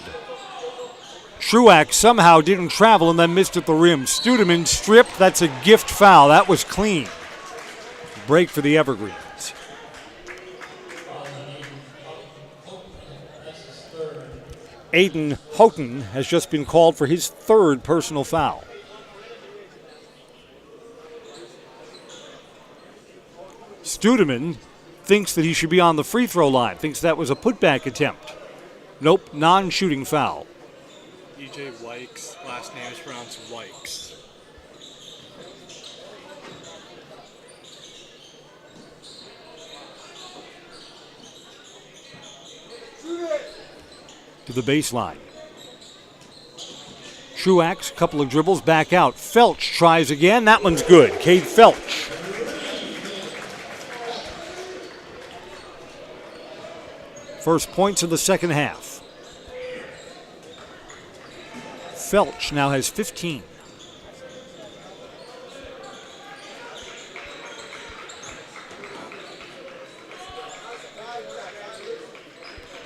Truax somehow didn't travel and then missed at the rim. Studeman stripped. That's a gift foul. That was clean. Break for the Evergreens. Aiden Houghton has just been called for his 3rd personal foul. Studeman thinks that he should be on the free throw line. Thinks that was a putback attempt. Nope, non-shooting foul. E.J. Wykes, last name is pronounced Wykes. To the baseline. Truax, couple of dribbles, back out. Felch tries again. That one's good. Cade Felch. First points of the second half. Felch now has 15.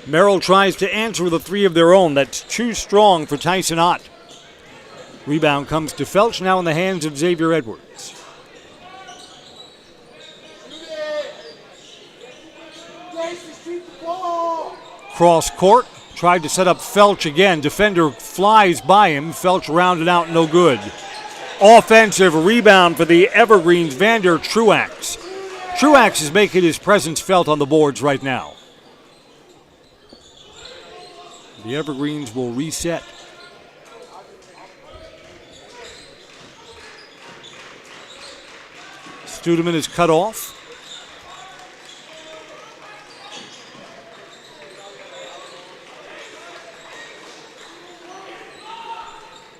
Merrill tries to answer with a 3 of their own. That's too strong for Tyson Ott. Rebound comes to Felch, now in the hands of Xavier Edwards. Cross court, tried to set up Felch again. Defender flies by him. Felch rounded out, no good. Offensive rebound for the Evergreens, Vander Truax. Truax is making his presence felt on the boards right now. The Evergreens will reset. Studeman is cut off.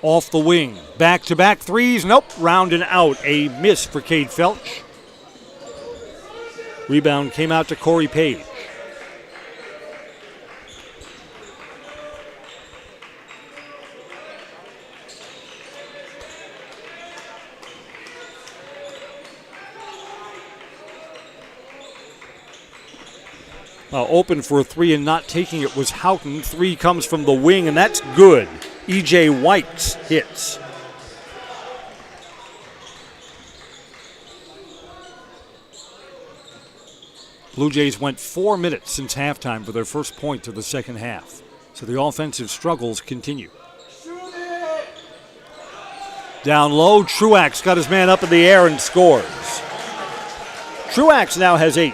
Off the wing. Back-to-back threes. Nope. Round and out. A miss for Cade Felch. Rebound came out to Corey Page. Open for a three and not taking it was Houghton. Three comes from the wing, and that's good. E.J. Wykes hits. Blue Jays went 4 minutes since halftime for their first point of the second half. So the offensive struggles continue. Down low, Truax got his man up in the air and scores. Truax now has 8.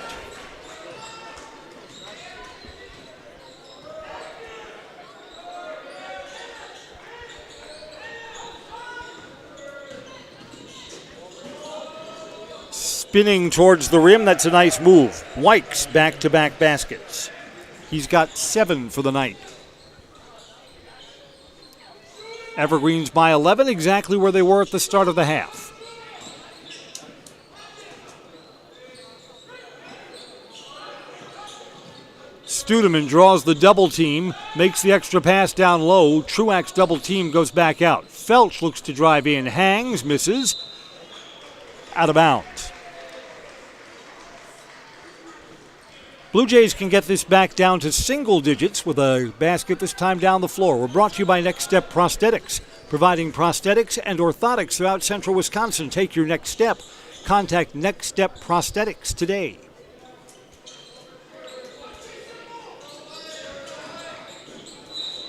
Spinning towards the rim, that's a nice move. Wykes back-to-back baskets. He's got 7 for the night. Evergreens by 11, exactly where they were at the start of the half. Studeman draws the double team, makes the extra pass down low. Truax double team goes back out. Felch looks to drive in, hangs, misses. Out of bounds. Blue Jays can get this back down to single digits with a basket this time down the floor. We're brought to you by Next Step Prosthetics, providing prosthetics and orthotics throughout central Wisconsin. Take your next step. Contact Next Step Prosthetics today.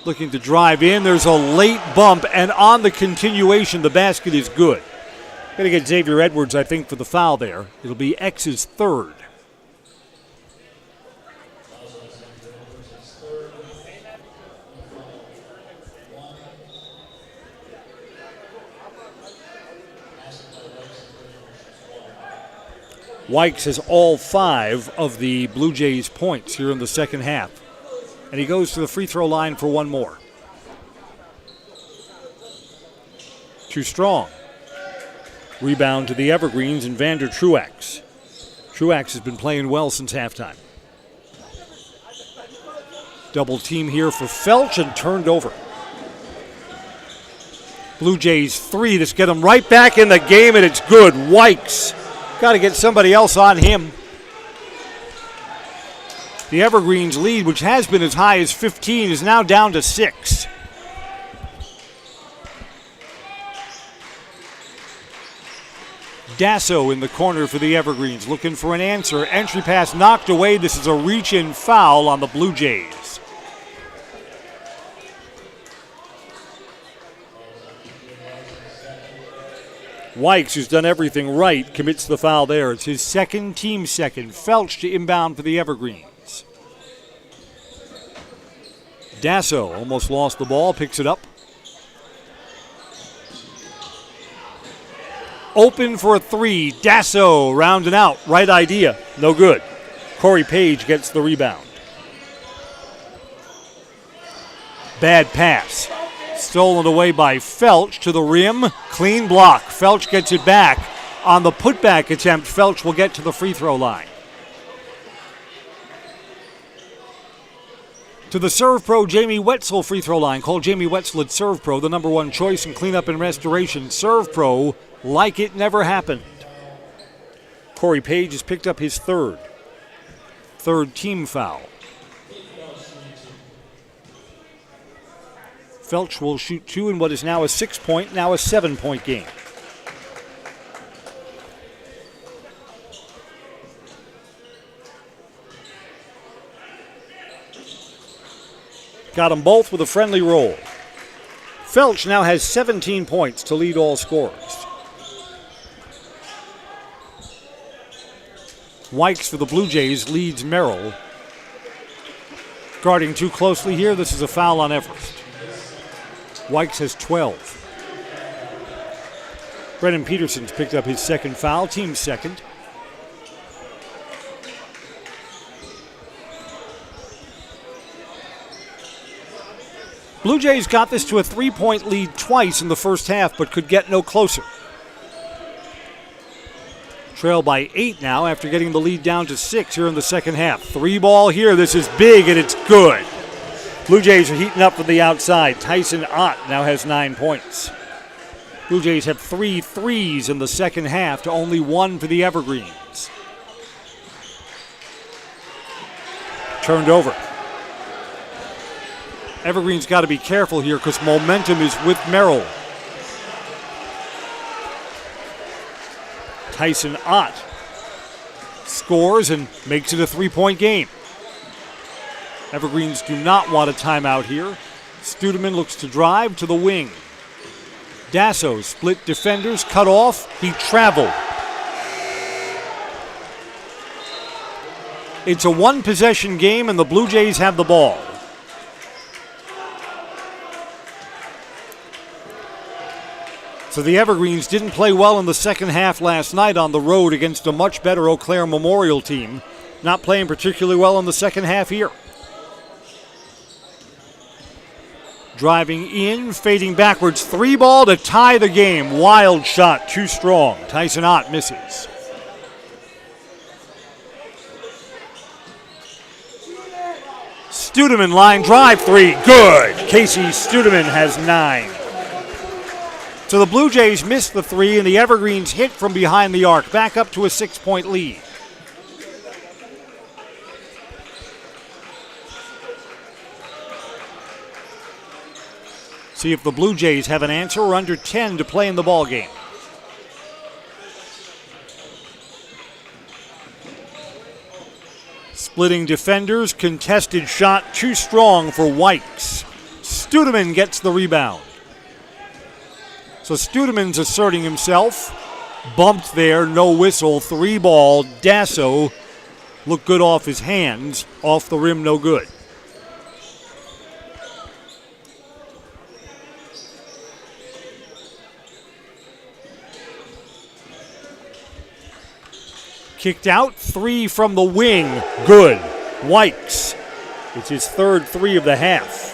Looking to drive in. There's a late bump, and on the continuation, the basket is good. Going to get Xavier Edwards, I think, for the foul there. It'll be X's third. Wykes has all 5 of the Blue Jays' points here in the second half. And he goes to the free throw line for one more. Too strong. Rebound to the Evergreens and Vander Truax. Truax has been playing well since halftime. Double team here for Felch and turned over. Blue Jays 3. This get them right back in the game, and it's good. Wykes. Got to get somebody else on him. The Evergreens lead, which has been as high as 15, is now down to 6. Dasso in the corner for the Evergreens, looking for an answer. Entry pass knocked away. This is a reach-in foul on the Blue Jays. Wykes, who's done everything right, commits the foul there. It's his second, team second. Felch to inbound for the Evergreens. Dasso almost lost the ball, picks it up. Open for a 3. Dasso rounding out. Right idea. No good. Corey Page gets the rebound. Bad pass. Stolen away by Felch to the rim. Clean block. Felch gets it back. On the putback attempt, Felch will get to the free throw line. To the Serve Pro Jamie Wetzel free throw line. Call Jamie Wetzel at Serve Pro, the #1 choice in cleanup and restoration. Serve Pro, like it never happened. Corey Page has picked up his third team foul. Felch will shoot 2 in what is now a 6-point, now a 7-point game. Got them both with a friendly roll. Felch now has 17 points to lead all scorers. Wykes for the Blue Jays leads Merrill. Guarding too closely here, this is a foul on Everest. Wykes has 12. Brennan Peterson's picked up his second foul, team second. Blue Jays got this to a 3-point lead twice in the first half, but could get no closer. Trail by 8 now after getting the lead down to 6 here in the second half. 3 ball here, this is big and it's good. Blue Jays are heating up from the outside. Tyson Ott now has 9 points. Blue Jays have 3 threes in the second half to only 1 for the Evergreens. Turned over. Evergreen's got to be careful here because momentum is with Merrill. Tyson Ott scores and makes it a 3-point game. Evergreens do not want a timeout here. Studeman looks to drive to the wing. Dasso split defenders, cut off. He traveled. It's a one-possession game and the Blue Jays have the ball. So the Evergreens didn't play well in the second half last night on the road against a much better Eau Claire Memorial team. Not playing particularly well in the second half here. Driving in, fading backwards, 3 ball to tie the game. Wild shot, too strong. Tyson Ott misses. Studeman line drive 3, good. Casey Studeman has 9. So the Blue Jays missed the 3 and the Evergreens hit from behind the arc, back up to a 6-point lead. See if the Blue Jays have an answer. Or under 10 to play in the ball game. Splitting defenders, contested shot too strong for Wykes. Studeman gets the rebound. So Studeman's asserting himself. Bumped there, no whistle, 3 ball. Dasso looked good off his hands. Off the rim, no good. Kicked out, 3 from the wing, good. Wykes, it's his 3rd 3 of the half.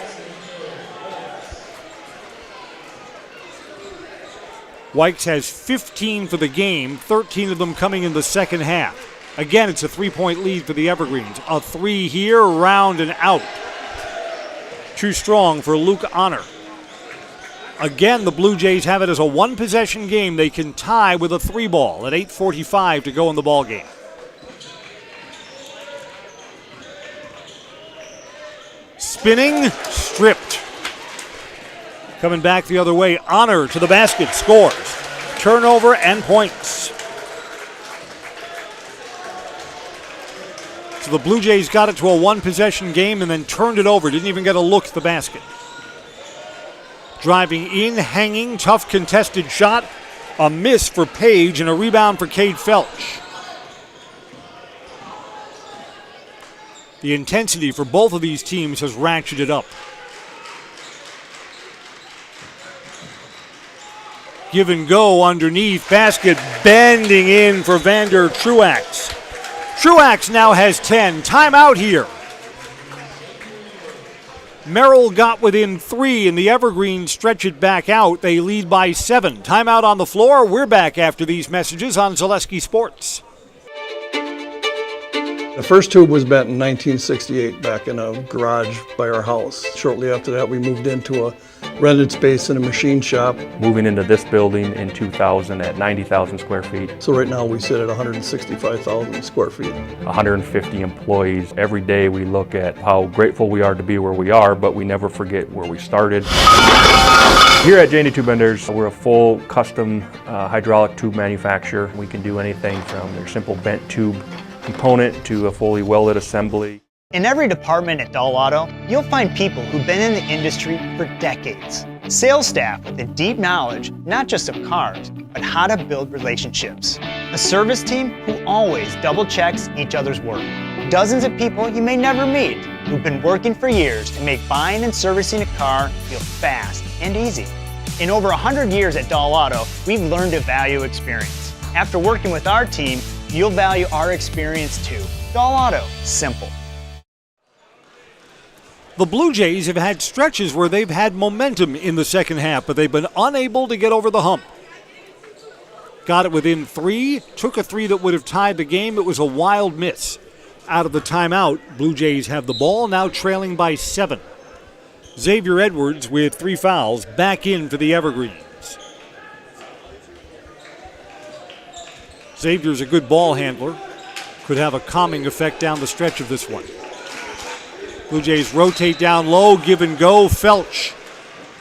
Wykes has 15 for the game, 13 of them coming in the second half. Again, it's a 3-point lead for the Evergreens. A 3 here, round and out. Too strong for Luke Honor. Again, the Blue Jays have it as a one-possession game. They can tie with a 3 ball at 8:45 to go in the ball game. Spinning, stripped. Coming back the other way, Honor to the basket, scores. Turnover and points. So the Blue Jays got it to a one-possession game and then turned it over. Didn't even get a look at the basket. Driving in, hanging, tough contested shot. A miss for Page and a rebound for Cade Felch. The intensity for both of these teams has ratcheted up. Give and go underneath, basket bending in for Vander Truax. Truax now has 10. Timeout here. Merrill got within 3 and the Evergreens stretch it back out. They lead by 7. Timeout on the floor. We're back after these messages on Zaleski Sports. The first tube was bent in 1968 back in a garage by our house. Shortly after that, we moved into a rented space in a machine shop. Moving into this building in 2000 at 90,000 square feet. So right now we sit at 165,000 square feet. 150 employees. Every day we look at how grateful we are to be where we are, but we never forget where we started. Here at J&D Tube Benders, we're a full custom hydraulic tube manufacturer. We can do anything from their simple bent tube component to a fully welded assembly. In every department at Dahl Auto, you'll find people who've been in the industry for decades. Sales staff with a deep knowledge, not just of cars, but how to build relationships. A service team who always double checks each other's work. Dozens of people you may never meet who've been working for years to make buying and servicing a car feel fast and easy. In over 100 years at Dahl Auto, we've learned to value experience. After working with our team, you'll value our experience too. Dahl Auto, simple. The Blue Jays have had stretches where they've had momentum in the second half, but they've been unable to get over the hump. Got it within 3, took a 3 that would have tied the game. It was a wild miss. Out of the timeout, Blue Jays have the ball, now trailing by 7. Xavier Edwards with 3 fouls, back in for the Evergreens. Xavier's a good ball handler. Could have a calming effect down the stretch of this one. Blue Jays rotate down low, give and go. Felch,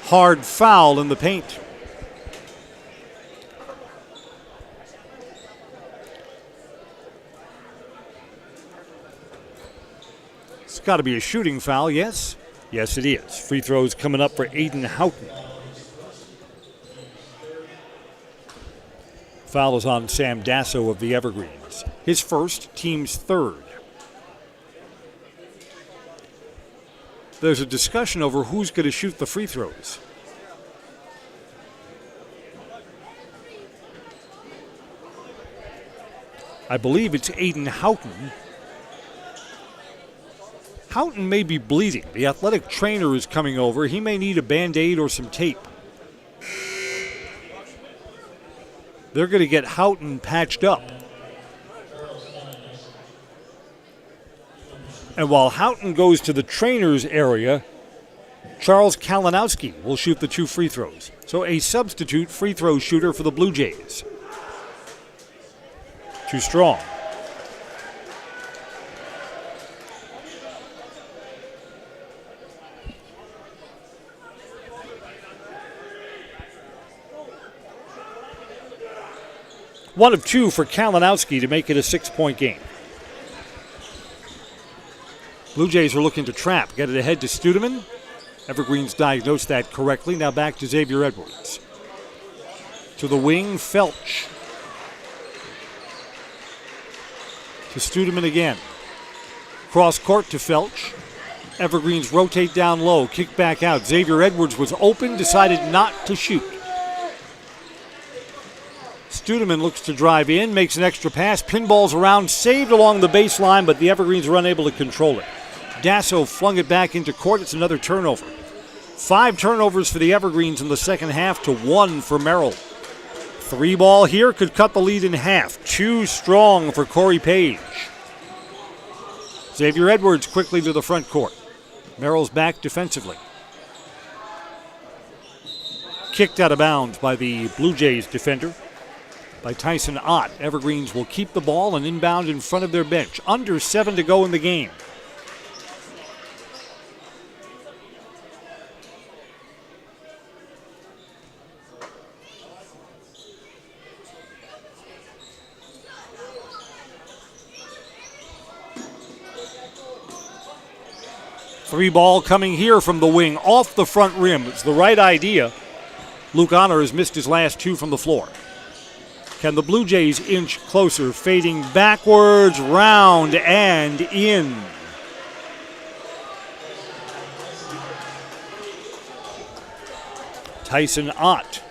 hard foul in the paint. It's got to be a shooting foul, yes? Yes, it is. Free throws coming up for Aiden Houghton. Foul is on Sam Dasso of the Evergreens. His first, team's third. There's a discussion over who's going to shoot the free throws. I believe it's Aiden Houghton. Houghton may be bleeding. The athletic trainer is coming over. He may need a Band-Aid or some tape. They're going to get Houghton patched up. And while Houghton goes to the trainer's area, Charles Kalinowski will shoot the 2 free throws. So a substitute free throw shooter for the Blue Jays. Too strong. One of 2 for Kalinowski to make it a 6-point game. Blue Jays are looking to trap, get it ahead to Studeman. Evergreens diagnosed that correctly. Now back to Xavier Edwards. To the wing, Felch. To Studeman again. Cross court to Felch. Evergreens rotate down low, kick back out. Xavier Edwards was open, decided not to shoot. Studeman looks to drive in, makes an extra pass, pinballs around, saved along the baseline, but the Evergreens were unable to control it. Dasso flung it back into court. It's another turnover. 5 turnovers for the Evergreens in the second half to 1 for Merrill. 3 ball here could cut the lead in half. Too strong for Corey Page. Xavier Edwards quickly to the front court. Merrill's back defensively. Kicked out of bounds by the Blue Jays defender. By Tyson Ott. Evergreens will keep the ball and inbound in front of their bench. Under 7 to go in the game. Three ball coming here from the wing off the front rim. It's the right idea. Luke Honor has missed his last 2 from the floor. Can the Blue Jays inch closer, fading backwards, round, and in? Tyson Ott.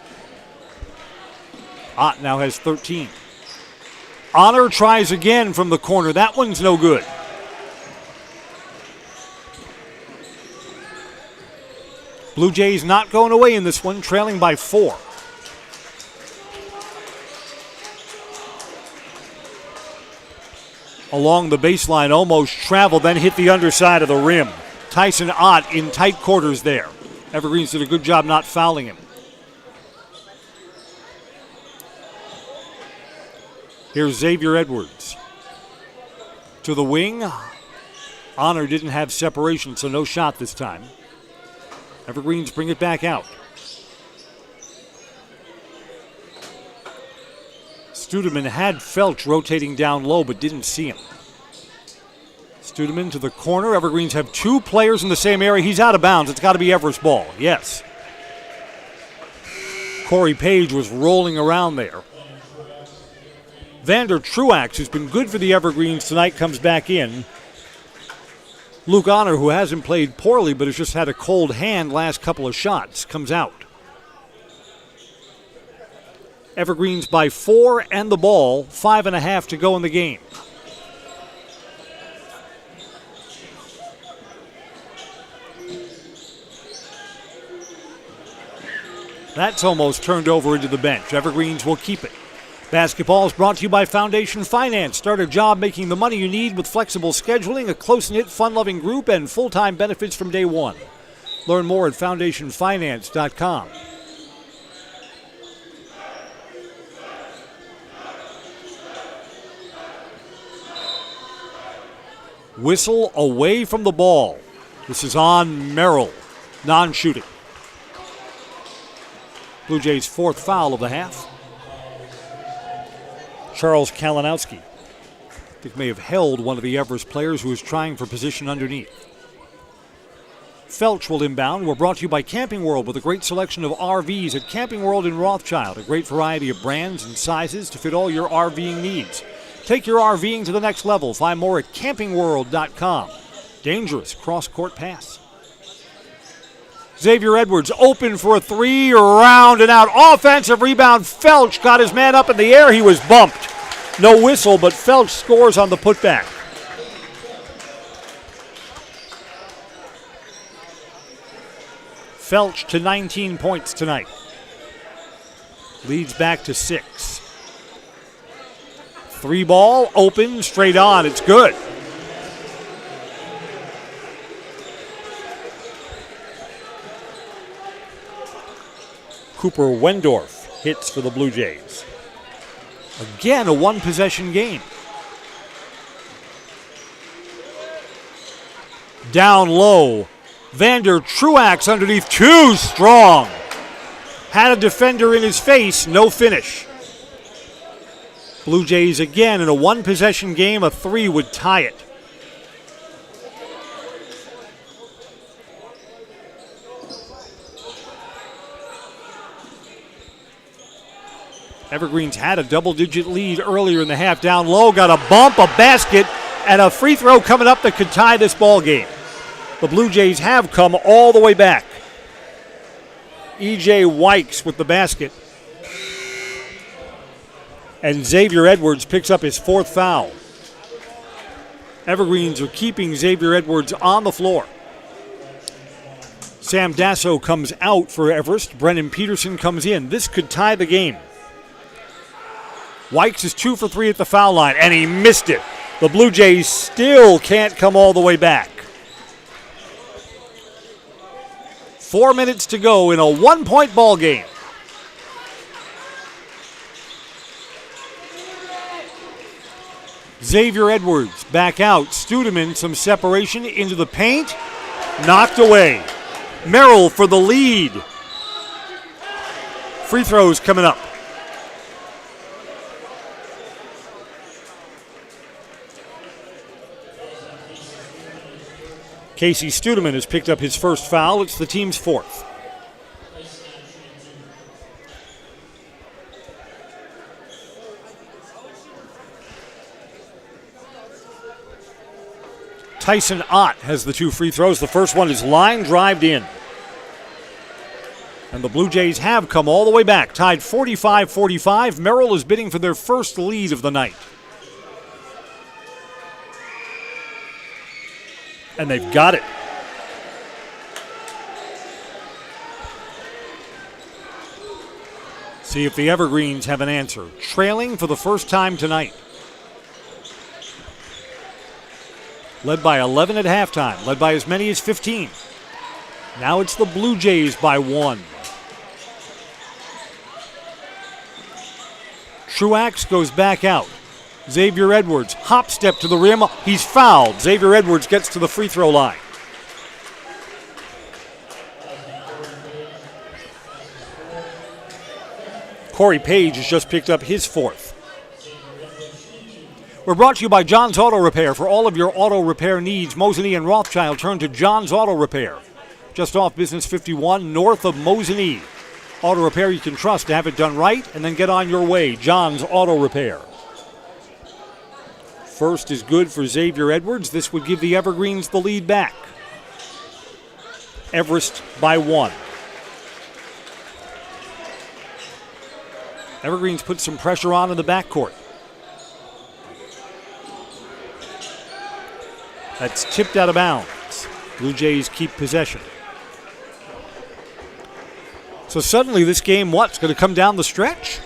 Ott now has 13. Honor tries again from the corner. That one's no good. Blue Jays not going away in this one, trailing by 4. Along the baseline, almost traveled, then hit the underside of the rim. Tyson Ott in tight quarters there. Evergreens did a good job not fouling him. Here's Xavier Edwards. To the wing. Honor didn't have separation, so no shot this time. Evergreens bring it back out. Studeman had Felch rotating down low, but didn't see him. Studeman to the corner. Evergreens have two players in the same area. He's out of bounds. It's got to be Everest ball. Yes. Corey Page was rolling around there. Vander Truax, who's been good for the Evergreens tonight, comes back in. Luke Honor, who hasn't played poorly but has just had a cold hand last couple of shots, comes out. Evergreens by 4 and the ball, 5.5 to go in the game. That's almost turned over into the bench. Evergreens will keep it. Basketball is brought to you by Foundation Finance. Start a job making the money you need with flexible scheduling, a close-knit, fun-loving group, and full-time benefits from day one. Learn more at foundationfinance.com. Whistle away from the ball. This is on Merrill, non-shooting. Blue Jays' fourth foul of the half. Charles Kalinowski, I think, may have held one of the Everest players who was trying for position underneath. Felch will inbound. We're brought to you by Camping World with a great selection of RVs at Camping World in Rothschild. A great variety of brands and sizes to fit all your RVing needs. Take your RVing to the next level. Find more at campingworld.com. Dangerous cross-court pass. Xavier Edwards open for a three, round and out. Offensive rebound. Felch got his man up in the air. He was bumped. No whistle, but Felch scores on the putback. Felch to 19 points tonight. Leads back to 6. Three ball, open, straight on. It's good. Cooper Wendorf hits for the Blue Jays. Again, a one-possession game. Down low. Vander Truax underneath, too strong. Had a defender in his face, no finish. Blue Jays again in a one-possession game, a three would tie it. Evergreens had a double-digit lead earlier in the half. Down low, got a bump, a basket, and a free throw coming up that could tie this ball game. The Blue Jays have come all the way back. E.J. Wykes with the basket. And Xavier Edwards picks up his fourth foul. Evergreens are keeping Xavier Edwards on the floor. Sam Dasso comes out for Everest. Brennan Peterson comes in. This could tie the game. Wykes is 2 for 3 at the foul line, and he missed it. The Blue Jays still can't come all the way back. 4 minutes to go in a one-point ball game. Xavier Edwards back out. Studeman, some separation into the paint. Knocked away. Merrill for the lead. Free throws coming up. Casey Studeman has picked up his first foul. It's the team's fourth. Tyson Ott has the 2 free throws. The first one is line drived in. And the Blue Jays have come all the way back, tied 45-45. Merrill is bidding for their first lead of the night. And they've got it. See if the Evergreens have an answer. Trailing for the first time tonight. Led by 11 at halftime. Led by as many as 15. Now it's the Blue Jays by 1. Truax goes back out. Xavier Edwards, hop step to the rim. He's fouled. Xavier Edwards gets to the free throw line. Corey Page has just picked up his fourth. We're brought to you by John's Auto Repair. For all of your auto repair needs, Mosinee and Rothschild turn to John's Auto Repair. Just off Business 51, north of Mosinee. Auto repair you can trust to have it done right and then get on your way. John's Auto Repair. First is good for Xavier Edwards. This would give the Evergreens the lead back. Everest by 1. Evergreens put some pressure on in the backcourt. That's tipped out of bounds. Blue Jays keep possession. So suddenly this game, what's going to come down the stretch?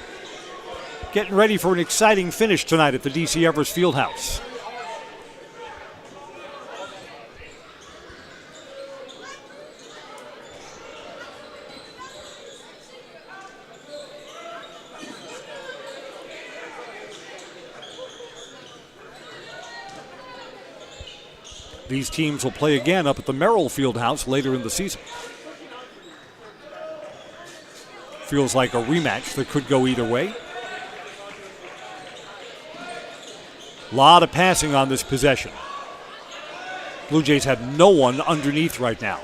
Getting ready for an exciting finish tonight at the DC Everest Fieldhouse. These teams will play again up at the Merrill Fieldhouse later in the season. Feels like a rematch that could go either way. A lot of passing on this possession. Blue Jays have no one underneath right now.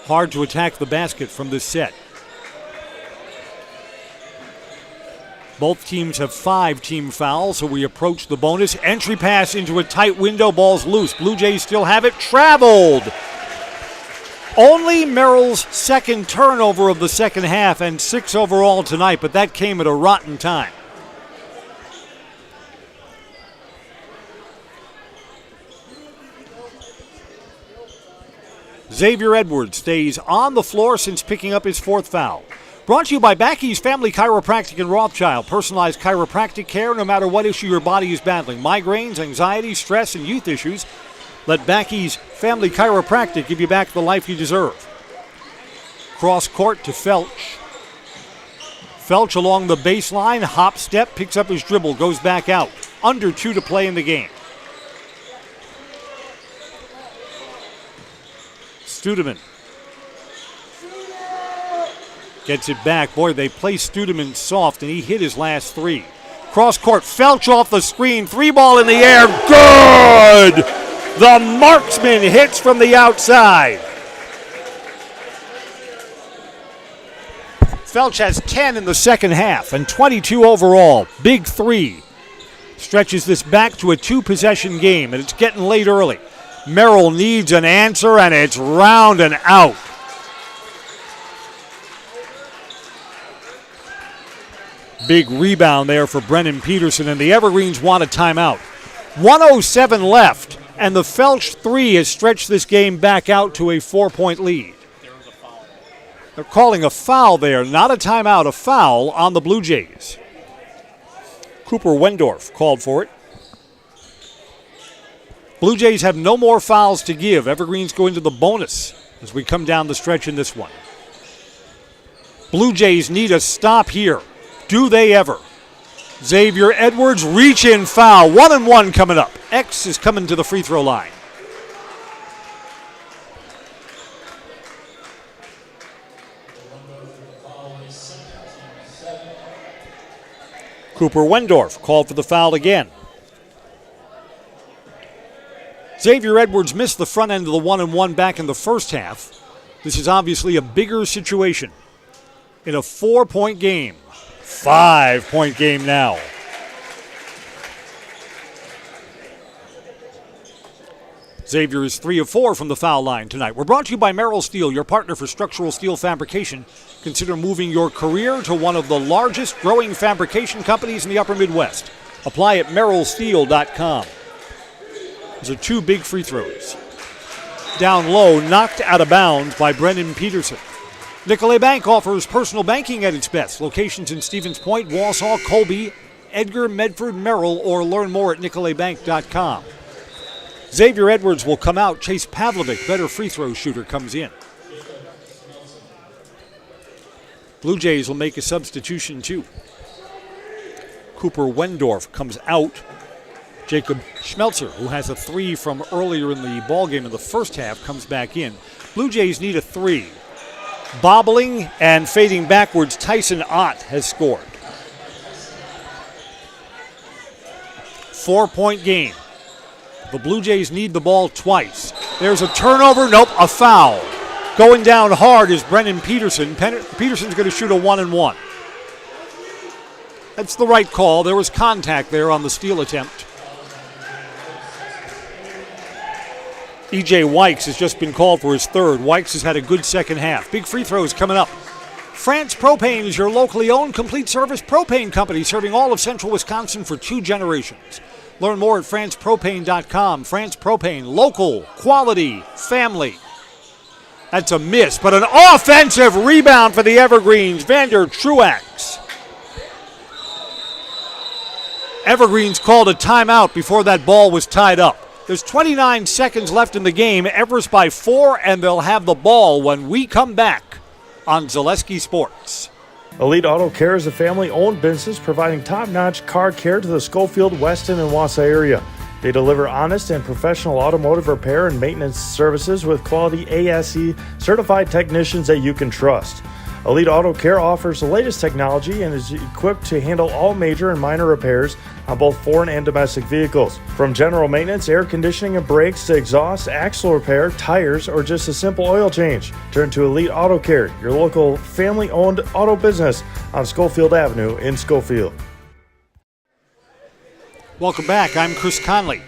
Hard to attack the basket from this set. Both teams have 5 team fouls, so we approach the bonus. Entry pass into a tight window, ball's loose. Blue Jays still have it, traveled. Only Merrill's second turnover of the second half and 6 overall tonight, but that came at a rotten time. Xavier Edwards stays on the floor since picking up his 4th foul. Brought to you by Backey's Family Chiropractic in Rothschild. Personalized chiropractic care no matter what issue your body is battling. Migraines, anxiety, stress, and youth issues. Let Backey's Family Chiropractic give you back the life you deserve. Cross court to Felch. Felch along the baseline, hop step, picks up his dribble, goes back out. Under 2 to play in the game. Studeman gets it back. Boy, they play Studeman soft, and he hit his last 3. Cross court, Felch off the screen, 3 ball in the air, good! The marksman hits from the outside. Felch has 10 in the second half and 22 overall. Big 3. Stretches this back to a 2-possession game, and it's getting late early. Merrill needs an answer, and it's round and out. Big rebound there for Brennan Peterson, and the Evergreens want a timeout. 1:07 left, and the Felch 3 has stretched this game back out to a 4-point lead. They're calling a foul there, not a timeout, a foul on the Blue Jays. Cooper Wendorf called for it. Blue Jays have no more fouls to give. Evergreens go into the bonus as we come down the stretch in this one. Blue Jays need a stop here. Do they ever? Xavier Edwards, reach-in foul. 1-and-1 coming up. X is coming to the free throw line. Cooper Wendorf called for the foul again. Xavier Edwards missed the front end of the 1-and-1 back in the first half. This is obviously a bigger situation in a 4-point game. 5-point game now. Xavier is 3 of 4 from the foul line tonight. We're brought to you by Merrill Steel, your partner for structural steel fabrication. Consider moving your career to one of the largest growing fabrication companies in the upper Midwest. Apply at merrillsteel.com. Those are 2 big free throws. Down low, knocked out of bounds by Brennan Peterson. Nicolet Bank offers personal banking at its best. Locations in Stevens Point, Wausau, Colby, Edgar, Medford, Merrill, or learn more at nicoletbank.com. Xavier Edwards will come out. Chase Pavlovic, better free throw shooter, comes in. Blue Jays will make a substitution too. Cooper Wendorf comes out. Jacob Schmelzer, who has a 3 from earlier in the ballgame in the first half, comes back in. Blue Jays need a 3. Bobbling and fading backwards, Tyson Ott has scored. 4-point game. The Blue Jays need the ball twice. There's a turnover. Nope, a foul. Going down hard is Brennan Peterson. Peterson's going to shoot a 1-and-1. That's the right call. There was contact there on the steal attempt. E.J. Wykes has just been called for his third. Wykes has had a good second half. Big free throws coming up. France Propane is your locally owned complete service propane company serving all of central Wisconsin for 2 generations. Learn more at francepropane.com. France Propane, local, quality, family. That's a miss, but an offensive rebound for the Evergreens. Vander Truax. Evergreens called a timeout before that ball was tied up. There's 29 seconds left in the game. Everest by 4, and they'll have the ball when we come back on Zaleski Sports. Elite Auto Care is a family-owned business providing top-notch car care to the Schofield, Weston, and Wausau area. They deliver honest and professional automotive repair and maintenance services with quality ASE certified technicians that you can trust. Elite Auto Care offers the latest technology and is equipped to handle all major and minor repairs on both foreign and domestic vehicles. From general maintenance, air conditioning and brakes to exhaust, axle repair, tires, or just a simple oil change. Turn to Elite Auto Care, your local family-owned auto business on Schofield Avenue in Schofield. Welcome back. I'm Chris Conley.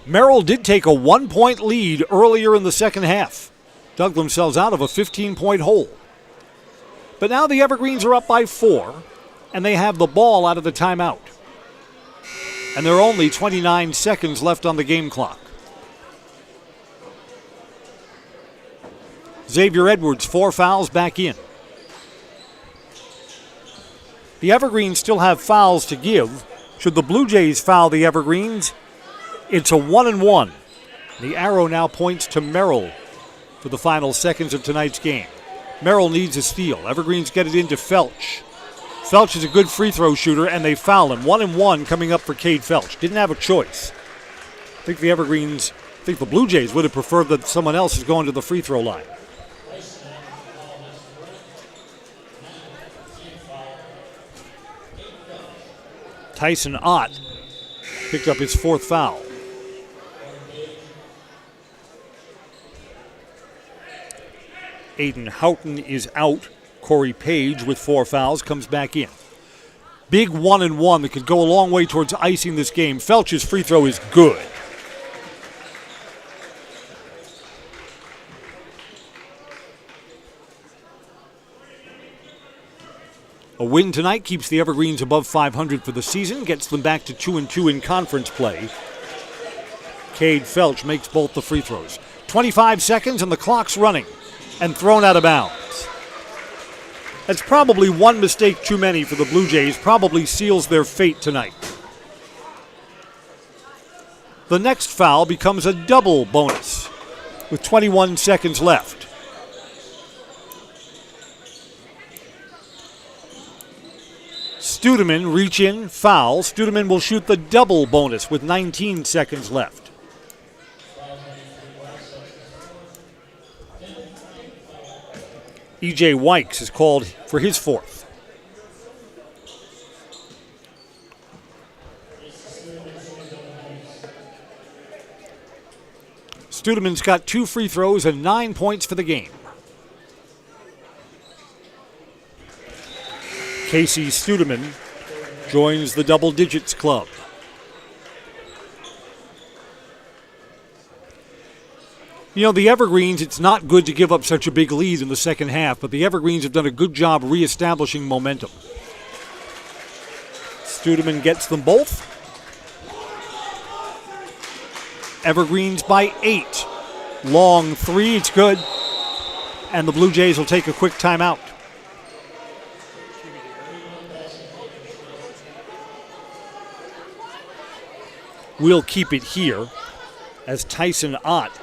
Merrill did take a 1-point lead earlier in the second half. Dug themselves out of a 15-point hole. But now the Evergreens are up by 4, and they have the ball out of the timeout. And there are only 29 seconds left on the game clock. Xavier Edwards, 4 fouls back in. The Evergreens still have fouls to give. Should the Blue Jays foul the Evergreens, it's a 1-and-1. The arrow now points to Merrill for the final seconds of tonight's game. Merrill needs a steal. Evergreens get it into Felch. Felch is a good free throw shooter, and they foul him. 1-and-1 coming up for Cade Felch. Didn't have a choice. I think the Blue Jays would have preferred that someone else is going to the free throw line. Tyson Ott picked up his 4th foul. Aiden Houghton is out. Corey Page with 4 fouls comes back in. Big 1-and-1 that could go a long way towards icing this game. Felch's free throw is good. A win tonight keeps the Evergreens above 500 for the season, gets them back to 2-2 in conference play. Cade Felch makes both the free throws. 25 seconds and the clock's running. And thrown out of bounds. That's probably one mistake too many for the Blue Jays. Probably seals their fate tonight. The next foul becomes a double bonus with 21 seconds left. Studeman reach in, foul. Studeman will shoot the double bonus with 19 seconds left. E.J. Wykes is called for his 4th. Studeman's got 2 free throws and 9 points for the game. Casey Studeman joins the double digits club. You know, the Evergreens, it's not good to give up such a big lead in the second half, but the Evergreens have done a good job reestablishing momentum. Studeman gets them both. Evergreens by 8. Long 3, it's good. And the Blue Jays will take a quick timeout. We'll keep it here as Tyson Ott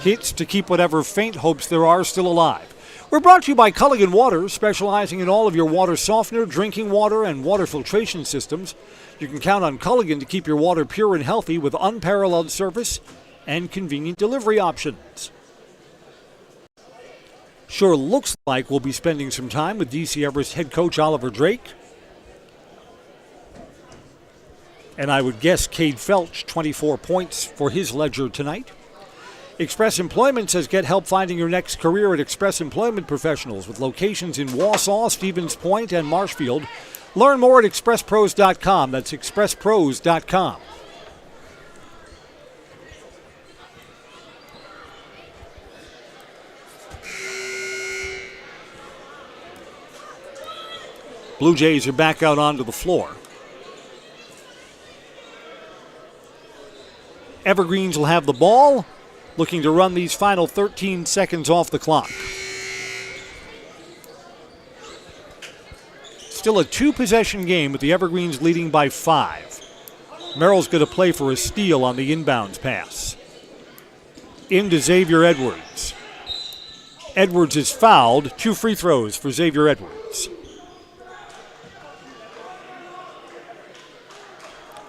hits to keep whatever faint hopes there are still alive. We're brought to you by Culligan Water, specializing in all of your water softener, drinking water, and water filtration systems. You can count on Culligan to keep your water pure and healthy with unparalleled service and convenient delivery options. Sure looks like we'll be spending some time with DC Everest head coach Oliver Drake. And I would guess Cade Felch, 24 points for his ledger tonight. Express Employment says get help finding your next career at Express Employment Professionals with locations in Wausau, Stevens Point, and Marshfield. Learn more at expresspros.com. That's expresspros.com. Blue Jays are back out onto the floor. Evergreens will have the ball, looking to run these final 13 seconds off the clock. Still a two-possession game with the Evergreens leading by 5. Merrill's going to play for a steal on the inbounds pass. Into Xavier Edwards. Edwards is fouled. 2 free throws for Xavier Edwards.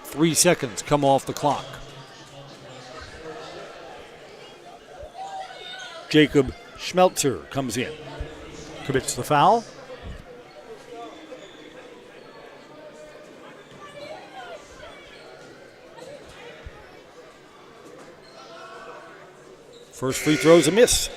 3 seconds come off the clock. Jacob Schmeltzer comes in. Commits the foul. First free throw's a miss.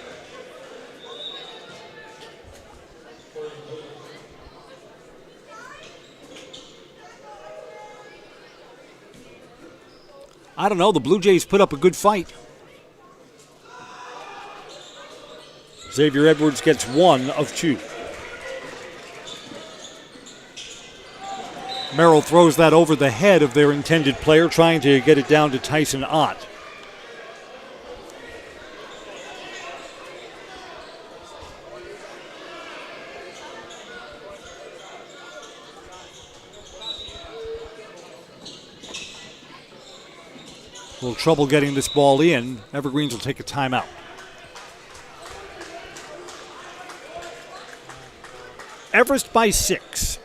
I don't know, the Blue Jays put up a good fight. Xavier Edwards gets 1 of 2. Merrill throws that over the head of their intended player, trying to get it down to Tyson Ott. A little trouble getting this ball in. Evergreens will take a timeout. Everest by 6.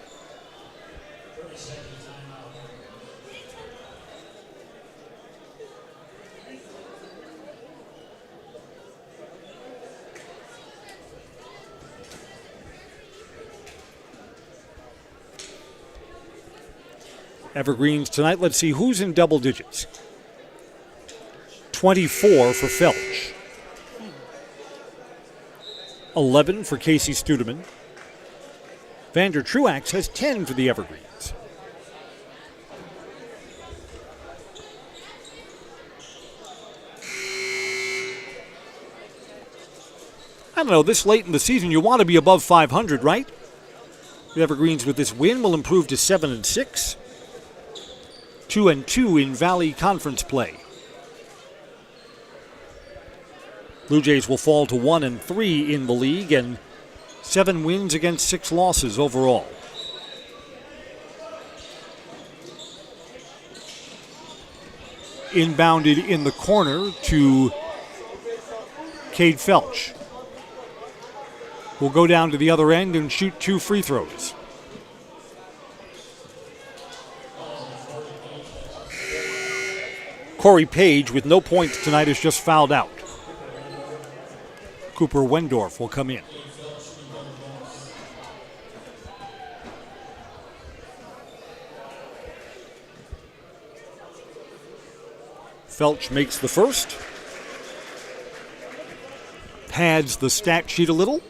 Evergreens tonight. Let's see who's in double digits. 24 for Felch. 11 for Casey Studeman. Vander Truax has 10 for the Evergreens. I don't know, this late in the season, you want to be above 500, right? The Evergreens with this win will improve to 7-6. 2-2 in Valley Conference play. Blue Jays will fall to 1-3 in the league and 7 wins against 6 losses overall. Inbounded in the corner to Cade Felch. Will go down to the other end and shoot 2 free throws. Corey Page, with no points tonight, is just fouled out. Cooper Wendorf will come in. Felch makes the first. Pads the stat sheet a little.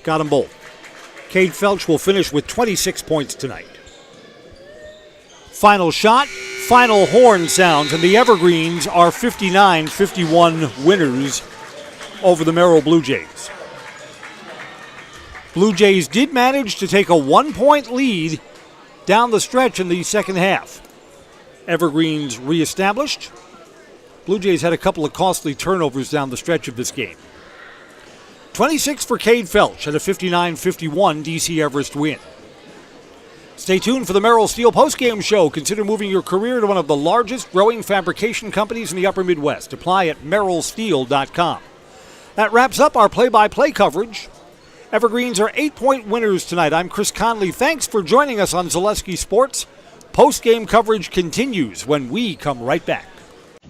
Got them both. Cade Felch will finish with 26 points tonight. Final shot, final horn sounds, and the Evergreens are 59-51 winners over the Merrill Blue Jays. Blue Jays did manage to take a 1-point lead down the stretch in the second half. Evergreens reestablished. Blue Jays had a couple of costly turnovers down the stretch of this game. 26 for Cade Felch at a 59-51 DC Everest win. Stay tuned for the Merrill Steel postgame show. Consider moving your career to one of the largest growing fabrication companies in the upper Midwest. Apply at merrillsteel.com. That wraps up our play-by-play coverage. Evergreens are 8-point winners tonight. I'm Chris Conley. Thanks for joining us on Zaleski Sports. Postgame coverage continues when we come right back.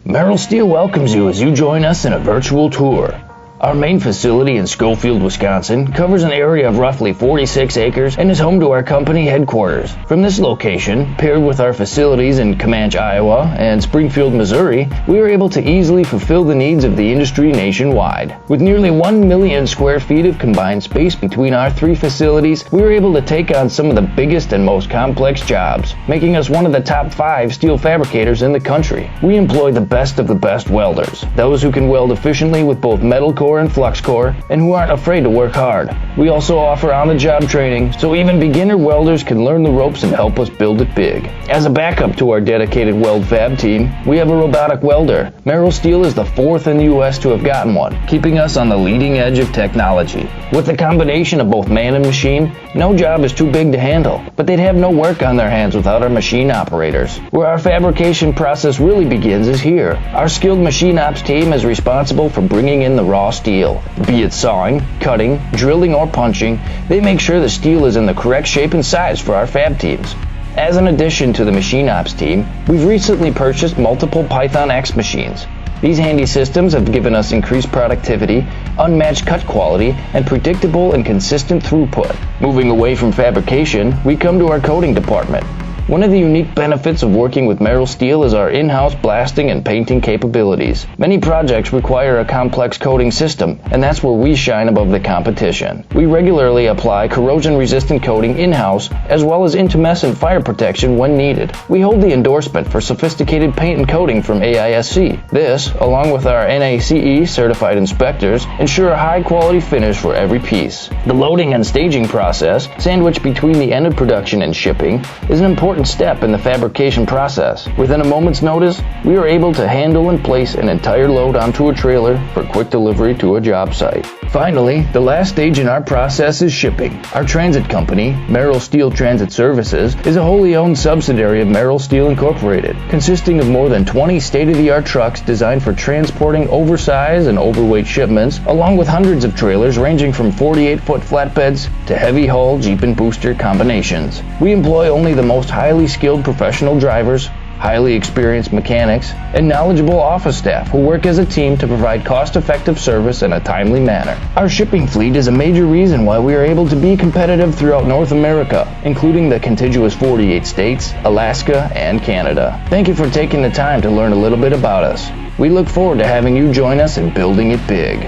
Merrill Steel welcomes you as you join us in a virtual tour. Our main facility in Schofield, Wisconsin covers an area of roughly 46 acres and is home to our company headquarters. From this location, paired with our facilities in Comanche, Iowa and Springfield, Missouri, we are able to easily fulfill the needs of the industry nationwide. With nearly 1 million square feet of combined space between our 3 facilities, we are able to take on some of the biggest and most complex jobs, making us one of the top 5 steel fabricators in the country. We employ the best of the best welders, those who can weld efficiently with both metal core and flux core, and who aren't afraid to work hard. We also offer on-the-job training, so even beginner welders can learn the ropes and help us build it big. As a backup to our dedicated weld fab team, we have a robotic welder. Merrill Steel is the 4th in the U.S. to have gotten one, keeping us on the leading edge of technology. With the combination of both man and machine, no job is too big to handle, but they'd have no work on their hands without our machine operators. Where our fabrication process really begins is here. Our skilled machine ops team is responsible for bringing in the raw steel. Be it sawing, cutting, drilling, or punching, they make sure the steel is in the correct shape and size for our fab teams. As an addition to the machine ops team, we've recently purchased multiple Python X machines. These handy systems have given us increased productivity, unmatched cut quality, and predictable and consistent throughput. Moving away from fabrication, we come to our coating department. One of the unique benefits of working with Merrill Steel is our in-house blasting and painting capabilities. Many projects require a complex coating system, and that's where we shine above the competition. We regularly apply corrosion-resistant coating in-house, as well as intumescent fire protection when needed. We hold the endorsement for sophisticated paint and coating from AISC. This, along with our NACE certified inspectors, ensure a high-quality finish for every piece. The loading and staging process, sandwiched between the end of production and shipping, is an important step in the fabrication process. Within a moment's notice, we are able to handle and place an entire load onto a trailer for quick delivery to a job site. Finally, the last stage in our process is shipping. Our transit company, Merrill Steel Transit Services, is a wholly owned subsidiary of Merrill Steel Incorporated, consisting of more than 20 state-of-the-art trucks designed for transporting oversized and overweight shipments, along with hundreds of trailers ranging from 48-foot flatbeds to heavy-haul Jeep and booster combinations. We employ only the most highly skilled professional drivers, highly experienced mechanics, and knowledgeable office staff who work as a team to provide cost-effective service in a timely manner. Our shipping fleet is a major reason why we are able to be competitive throughout North America, including the contiguous 48 states, Alaska, and Canada. Thank you for taking the time to learn a little bit about us. We look forward to having you join us in building it big.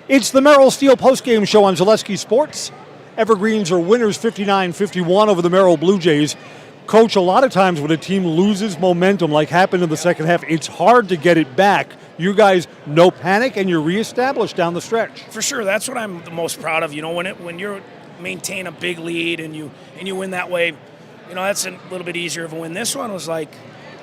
It's the Merrill Steel postgame show on Zaleski Sports. Evergreens are winners 59-51 over the Merrill Blue Jays. Coach, a lot of times when a team loses momentum, like happened in the second half, it's hard to get it back. You guys, no panic, and you're reestablished down the stretch. For sure, that's what I'm the most proud of. You know, when you maintain a big lead and you win that way, you know, that's a little bit easier of a win. This one was like,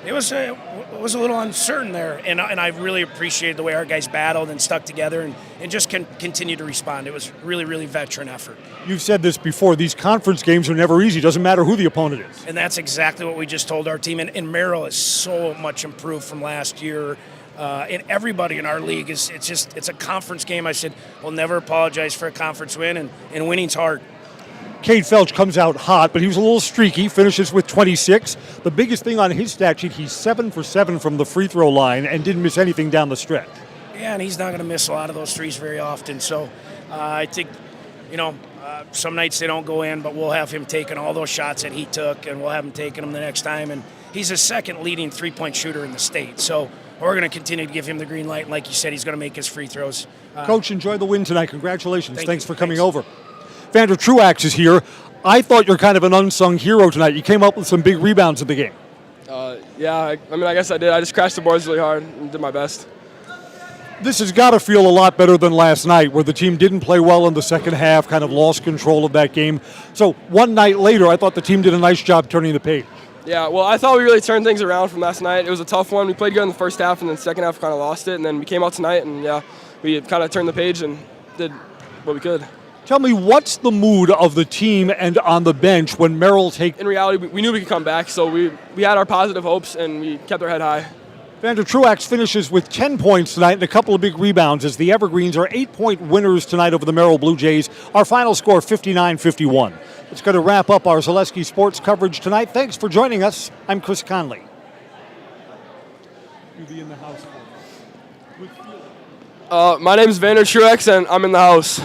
it was a little uncertain there, and I really appreciated the way our guys battled and stuck together and just continue to respond. It was really, really veteran effort. You've said this before, these conference games are never easy. Doesn't matter who the opponent is. And that's exactly what we just told our team. And Merrill is so much improved from last year. And everybody in our league it's a conference game. I said, we'll never apologize for a conference win, and winning's hard. Cade Felch comes out hot, but he was a little streaky, finishes with 26. The biggest thing on his stat sheet, he's 7 for 7 from the free throw line and didn't miss anything down the stretch. Yeah, and he's not going to miss a lot of those threes very often. So I think, some nights they don't go in, but we'll have him taking all those shots that he took, and we'll have him taking them the next time. And he's the second leading three-point shooter in the state. So we're going to continue to give him the green light. And like you said, he's going to make his free throws. Coach, enjoy the win tonight. Congratulations. Thanks for coming over. Vander Truax is here. I thought you're kind of an unsung hero tonight. You came up with some big rebounds in the game. I guess I did. I just crashed the boards really hard and did my best. This has got to feel a lot better than last night, where the team didn't play well in the second half, kind of lost control of that game. So one night later, I thought the team did a nice job turning the page. Yeah, well, I thought we really turned things around from last night. It was a tough one. We played good in the first half, and then the second half kind of lost it. And then we came out tonight, and we kind of turned the page and did what we could. Tell me, what's the mood of the team and on the bench when Merrill take? In reality, we knew we could come back, so we had our positive hopes, and we kept our head high. Vander Truax finishes with 10 points tonight and a couple of big rebounds as the Evergreens are 8-point winners tonight over the Merrill Blue Jays. Our final score, 59-51. It's going to wrap up our Zaleski sports coverage tonight. Thanks for joining us. I'm Chris Conley. You be in the house. My name is Vander Truax, and I'm in the house.